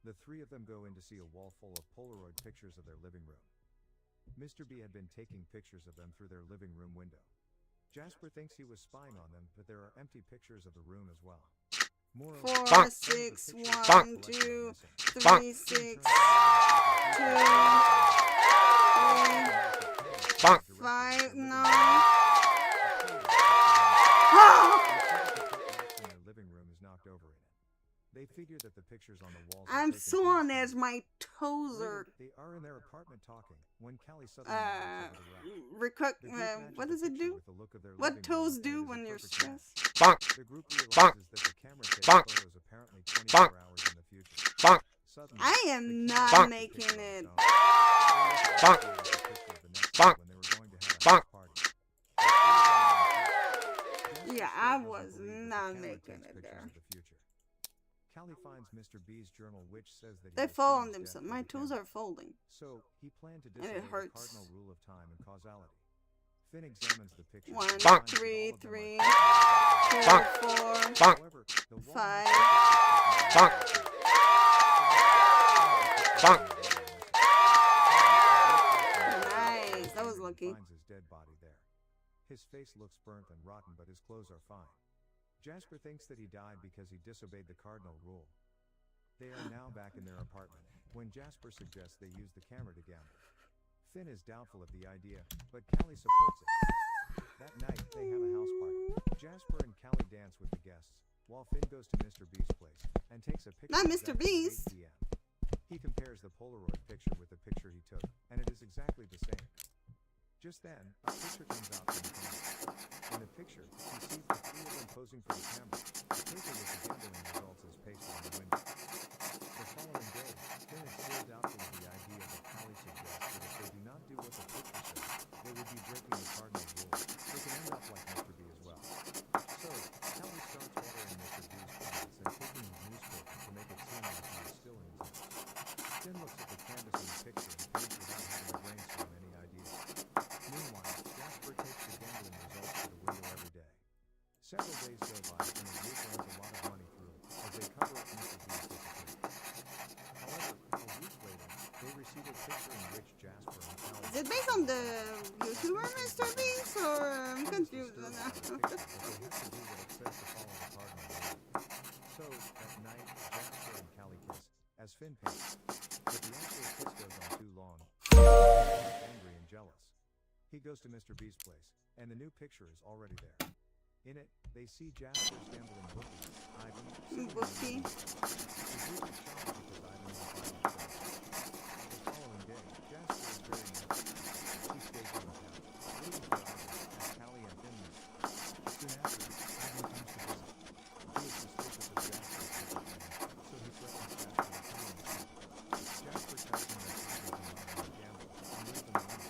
The three of them go in to see a wall full of Polaroid pictures of their living room. Mr. B had been taking pictures of them through their living room window. Jasper thinks he was spying on them, but there are empty pictures of the room as well. Moreover, 4, some of the 6, pictures 1, collected are 2, missing. 3, 6, 2, 5. No. In their living room is knocked over in it. They figure that the pictures on the walls. I'm taken so from on the edge. scene. My toes are. Later, they are in their apartment talking when Callie suddenly notices over the Recut. The group matches What the does it picture do? with the look of their living What room, toes and it do is a when you're perfect match. stressed? The group realizes that the camera takes photos apparently 24 hours in the future. Suddenly, I the am camera not takes the making picture on it. its own. They look at the picture of the next day when they were going to have a house party. Yeah, Yeah, still I doesn't was believe that the not camera making takes it pictures there. of the future. Callie finds Mr. B's journal, which says that he They has fall seen on his death themselves. through My the toes camera. are folding. So he planned to And it disobey the hurts. cardinal rule of time and causality. Finn examines the picture. One, and finds that three, all of them are three, pictures. 2, 4. However, the wall Five. Nice. That was lucky. Finds his dead body there. His face looks burnt and rotten, but his clothes are fine. Jasper thinks that he died because he disobeyed the cardinal rule. They are now back in their apartment, when Jasper suggests they use the camera to gamble. Finn is doubtful of the idea, but Callie supports it. That night, they have a house party. Jasper and Callie dance with the guests, while Finn goes to Mr. B's place, and takes a picture Not of Mr. Jasper at Beast. 8 p.m. He compares the Polaroid picture with the picture he took, and it is exactly the same. Just then, a picture comes out from the camera. In the picture, he sees the three of them posing for the camera. The paper with the gambling results is pasted on the window. The following day, Finn is still doubtful of the idea that Callie suggests that if they do not do what the picture says, they would be breaking the cardinal rule. They can end up like Mr. B as well. So, Callie starts watering Mr. B's plants and taking his newspaper to make it seem like he is still in his house. Finn looks at the canvas in the picture and paints without having to brainstorm any ideas. Meanwhile, Jasper takes the gambling results to the window every day. Several days go by and the group runs a lot of money through it, as they cover up Mr. B's disappearance. However, a week later, they receive a picture in which Jasper and Callie... Is it based on the YouTuber Mr. Beast, or I'm confused now? They have to do what it says to follow the cardinal rule. So, that night, Jasper and Callie kiss, as Finn paints. But the actual kiss goes on too long. Angry and jealous. He goes to Mr. B's place, and the new picture is already there. In it, they see Jasper's gambling bookie, Ivan, sitting in the Bookie. living room. The group is shocked because Ivan is by himself. The following day, Jasper is very nervous. He stays on the couch, waiting for Ivan, as Callie and Finn meet. Soon after, Ivan comes to visit. He is suspicious of Jasper's visit, so he threatens Jasper with killing him. Jasper tells him that Ivan and Ivan are gamblers and leave them alone.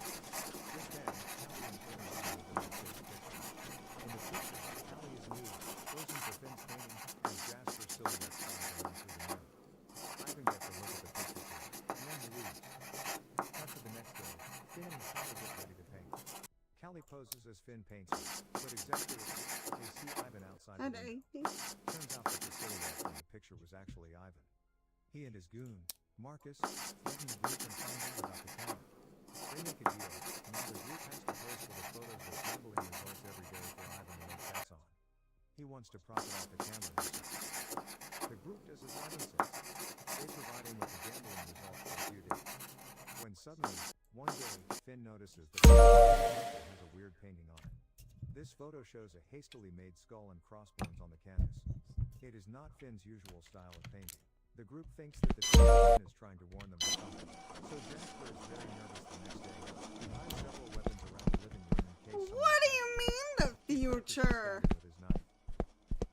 Just then, Callie and Finn arrive with the new picture. In the picture, Callie is nude, posing for Finn's painting, as Jasper's silhouette slides on through the mirror. Ivan gets a look at the picture too, and then he leaves. After the next day, Finn and Callie get ready to paint. Callie poses as Finn paints her, but exactly as they see Ivan outside the window. Turns out that the silhouette from the picture was actually Ivan. He and his goon, Marcus, threaten the group and find out about the camera. They make a deal. Now the group has to pose for the photos with gambling results every day for Ivan to make bets on. He wants to profit off the camera himself. The group does as Ivan says. They provide him with the gambling results for a few days. When suddenly, one day, Finn notices that the picture has a weird painting on it. This photo shows a hastily made skull and crossbones on the canvas. It is not Finn's usual style of painting. The group thinks that the Finn is trying to warn them of something, so Jasper is very nervous the next day. He hides several weapons around the living room in case someone What do you mean, the future? with his knife.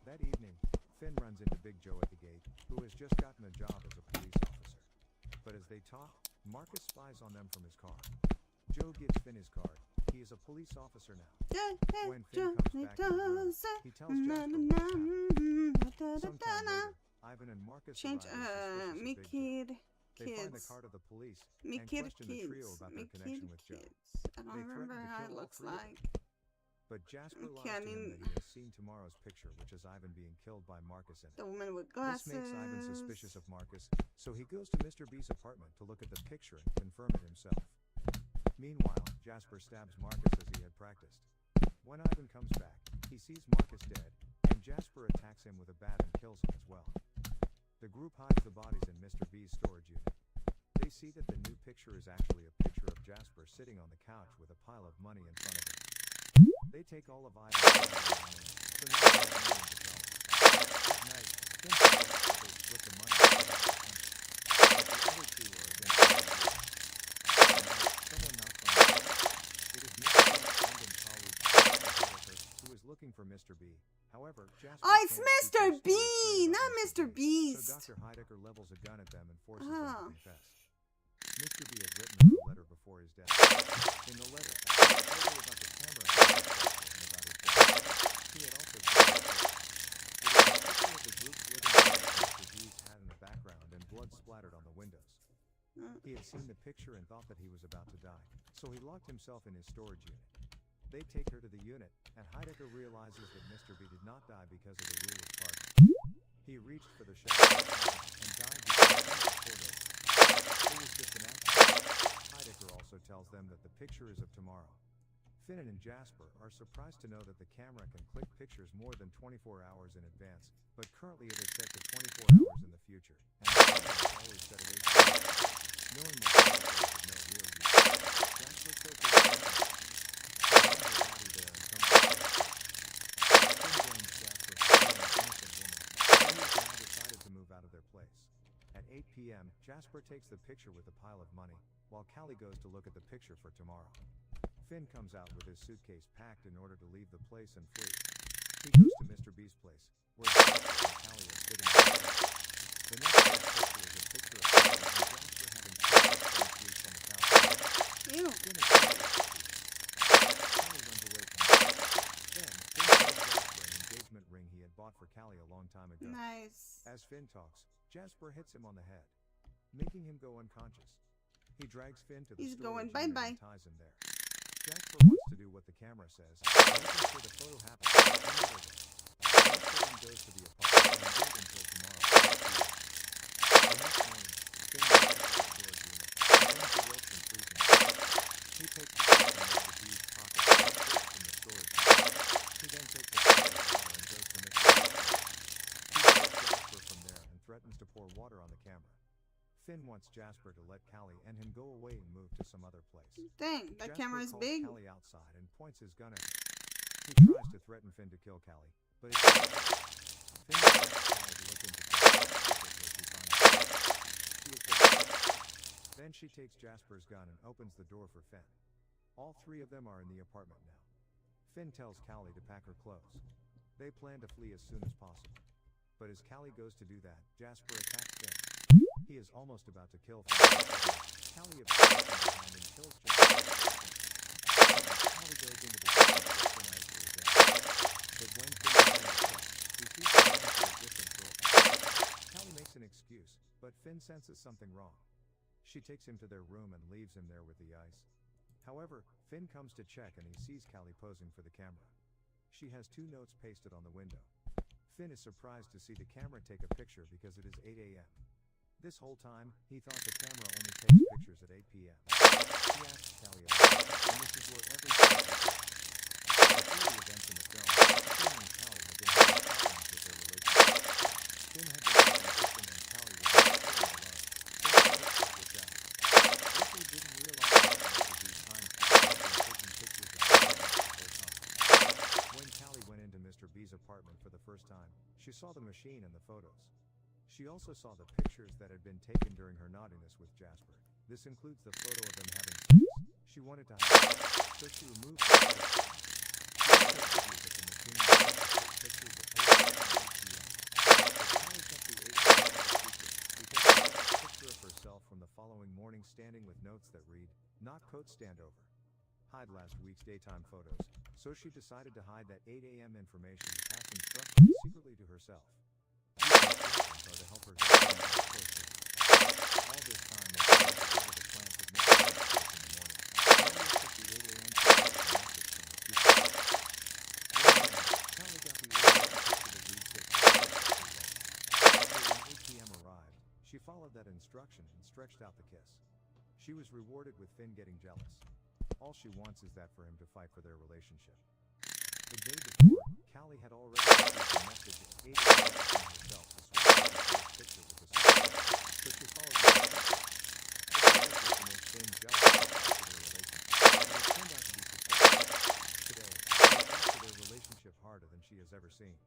That evening, Finn runs into Big Joe at the gate, who has just gotten a job as a police officer. But as they talk, Marcus spies on them from his car. Joe gives Finn his card. He is a police officer now. When Finn comes back to the room, he tells Jasper what's happened. Sometime later, Ivan and Marcus Change, arrive me as suspicious of Big Joe. kid, They find the kids. card of the police Me and kid, question the trio kids. about Me their connection kid, with Joe. kids. I don't They remember threaten to how it kill all looks three of them. like. But Jasper lies Okay, I to him mean- that he has seen tomorrow's picture, which is Ivan being killed by Marcus in it. The woman with This glasses. makes Ivan suspicious of Marcus, so he goes to Mr. B's apartment to look at the picture and confirm it himself. Meanwhile, Jasper stabs Marcus as he had practiced. When Ivan comes back, he sees Marcus dead, and Jasper attacks him with a bat and kills him as well. The group hides the bodies in Mr. B's storage unit. They see that the new picture is actually a picture of Jasper sitting on the couch with a pile of money in front of him. They take all of Ivan's money, so now they have money to tell. At night, Finn suggests that they split the money without the money. But the other two are against the idea. At night, someone knocks on the door. It is Mr. B's friend and colleague, Jasper, who is looking for Mr. B. However, Jasper Oh, it's can't keep Mr. their B, story straight about not Mr. So Beast. Dr. Heidecker levels a gun at them and forces them Oh. to confess. Mr. B had written them a letter before his death. In the letter, he told her about the camera he had and about his death. He had also seen the picture and thought that he was about to die, so he locked himself in his storage unit. They take her to the unit, and Heidecker realizes that Mr. B did not die because of the rule of parting. He reached for the shovel and died because of the port over. It was just an accident. Heidecker also tells them that the picture is of tomorrow. Finn and Jasper are surprised to know that the camera can click pictures more than 24 hours in advance, but currently it is set to 24 hours in the future, and the camera is always set at 8 p.m. Knowing that Heidecker is of no real use, Jasper kills the camera. He finds her body there and comes back. Finn blames Jasper for killing an innocent woman, so he has now decided to move out of their place. At 8 p.m., Jasper takes the picture with a pile of money, while Callie goes to look at the picture for tomorrow. Finn comes out with his suitcase packed in order to leave the place and flee. He goes to Mr. B's place, where Jasper and Callie are sitting in the couch. The next day's picture is a picture of Callie and Jasper having sex with Finn on the couch. Ew. Finn is furious at these. Callie runs away from him. Then, Finn shows Jasper an engagement ring he had bought for Callie a long time ago. Nice. As Finn talks, Jasper hits him on the head, making him go unconscious. He drags Finn to the He's storage going unit bye-bye. and ties him there. Jasper wants to do what the camera says, making sure the photo happens. He never will. Jasper then goes to the apartment and waits until tomorrow. The next morning, Finn goes to the storage unit, turns the ropes and frees himself. He takes the key from Mr. B's pocket and escapes from the storage unit. He then takes a bottle of water and goes to Mr. B's place. He kills Jasper from there and threatens to pour water on the camera. Finn wants Jasper to let Callie and him go away and move to some other place. Dang, that Jasper camera is calls big. Callie outside and points his gun at her. He tries to threaten Finn to kill Callie, but it doesn't work. Finn asks Callie to look into Jasper's pocket where she finds Callie. She is dead. Then she takes Jasper's gun and opens the door for Finn. All three of them are in the apartment now. Finn tells Callie to pack her clothes. They plan to flee as soon as possible. But as Callie goes to do that, Jasper attacks Finn. He is almost about to kill Finn. Callie appears from behind and kills Jasper. Callie goes into the kitchen to get Finn out of his death. But when Finn opens the cell, he sees him into a different door. Callie makes an excuse, but Finn senses something wrong. She takes him to their room and leaves him there with the ice. However, Finn comes to check and he sees Callie posing for the camera. She has 2 notes pasted on the window. Finn is surprised to see the camera take a picture because it is 8 a.m. This whole time, he thought the camera only takes pictures at 8 p.m. He asks Callie about it, and this is where everything begins. Before the events in the film, Finn and Callie had been having problems with their relationship. Finn had been distant and Callie was not feeling alone, so they had to switch out. What they didn't realize was that these times Callie had been taking pictures of the whole time. When Callie went into Mr. B's apartment for the first time, she saw the machine and the photos. She also saw the pictures that had been taken during her naughtiness with Jasper. This includes the photo of them having sex. She wanted to hide it, so she removed the pictures. She also argued that the machine would take pictures at 8 p.m. But Callie kept the 8 p.m. secret because she took a picture of herself from the following morning standing with notes that read, "Not coat stand over." Hide last week's daytime photos, so she decided to hide that 8 a.m. information to pass instructions secretly to herself. These instructions are to help her get things closer. All this time was spent to water the plants at Mr. B's place in the morning. Callie took the 8 a.m. picture with a message from the future. One morning, Callie got the 8 a.m. picture that reads that picture for too long. So when 8 p.m. arrived, she followed that instruction and stretched out the kiss. She was rewarded with Finn getting jealous. All she wants is that for him to fight for their relationship. The day before, Callie had already received a message at 8 a.m. from herself to switch out the picture with the secret. So she followed the instructions. The purpose was to make Finn jealous and fight for their relationship, and it turned out to be successful. Today, she fought for their relationship harder than she has ever seen.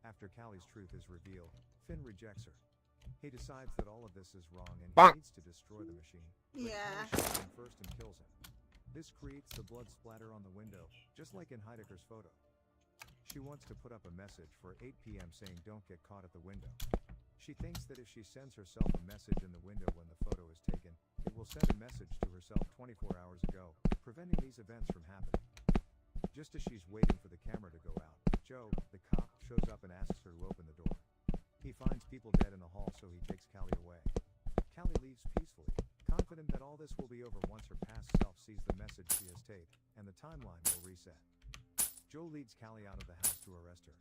After Callie's truth is revealed, Finn rejects her. He decides that all of this is wrong and he needs to destroy the machine. But Yeah. Callie shoots him first and kills him. This creates the blood splatter on the window, just like in Heidecker's photo. She wants to put up a message for 8 p.m. saying don't get caught at the window. She thinks that if she sends herself a message in the window when the photo is taken, it will send a message to herself 24 hours ago, preventing these events from happening. Just as she's waiting for the camera to go out, Joe, the cop, shows up and asks her to open the door. He finds people dead in the hall, so he takes Callie away. Callie leaves peacefully, confident confident that all this will be over once her past self sees the message she has taped, and the timeline will reset. Joe leads Callie out of the house to arrest her.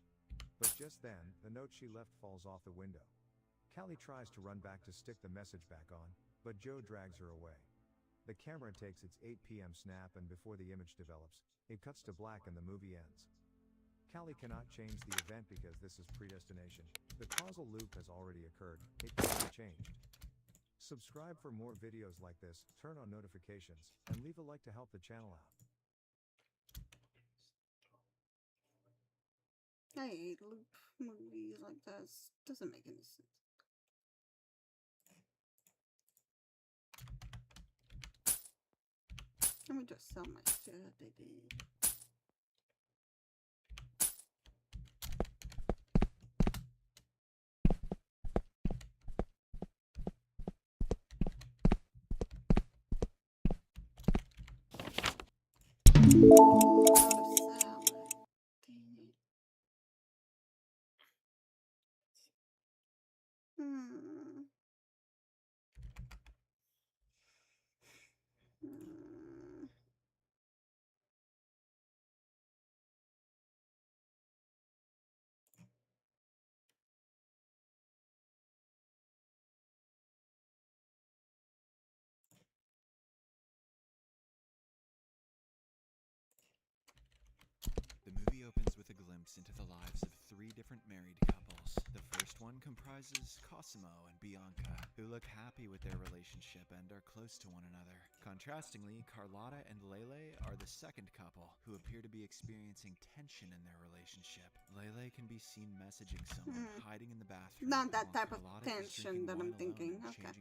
But just then, the note she left falls off the window. Callie tries to run back to stick the message back on, but Joe drags her away. The camera takes its 8 p.m. snap, and before the image develops, it cuts to black and the movie ends. Callie cannot change the event because this is predestination. The causal loop has already occurred. It can't be changed. Subscribe for more videos like this, turn on notifications, and leave a like to help the channel out. I hate loop movies like this. Doesn't make any sense. Let me just sell my shit, baby. The movie opens with a glimpse into the lives of 3 different married couples. The first one comprises Cosimo and Bianca, who look happy with their relationship and are close to one another. Contrastingly, Carlotta and Lele are the second couple, who appear to be experiencing tension in their relationship. Lele can be seen messaging someone hiding in the bathroom. Not that while type of Carlotta is tension drinking that I'm wine alone thinking. and Okay. changing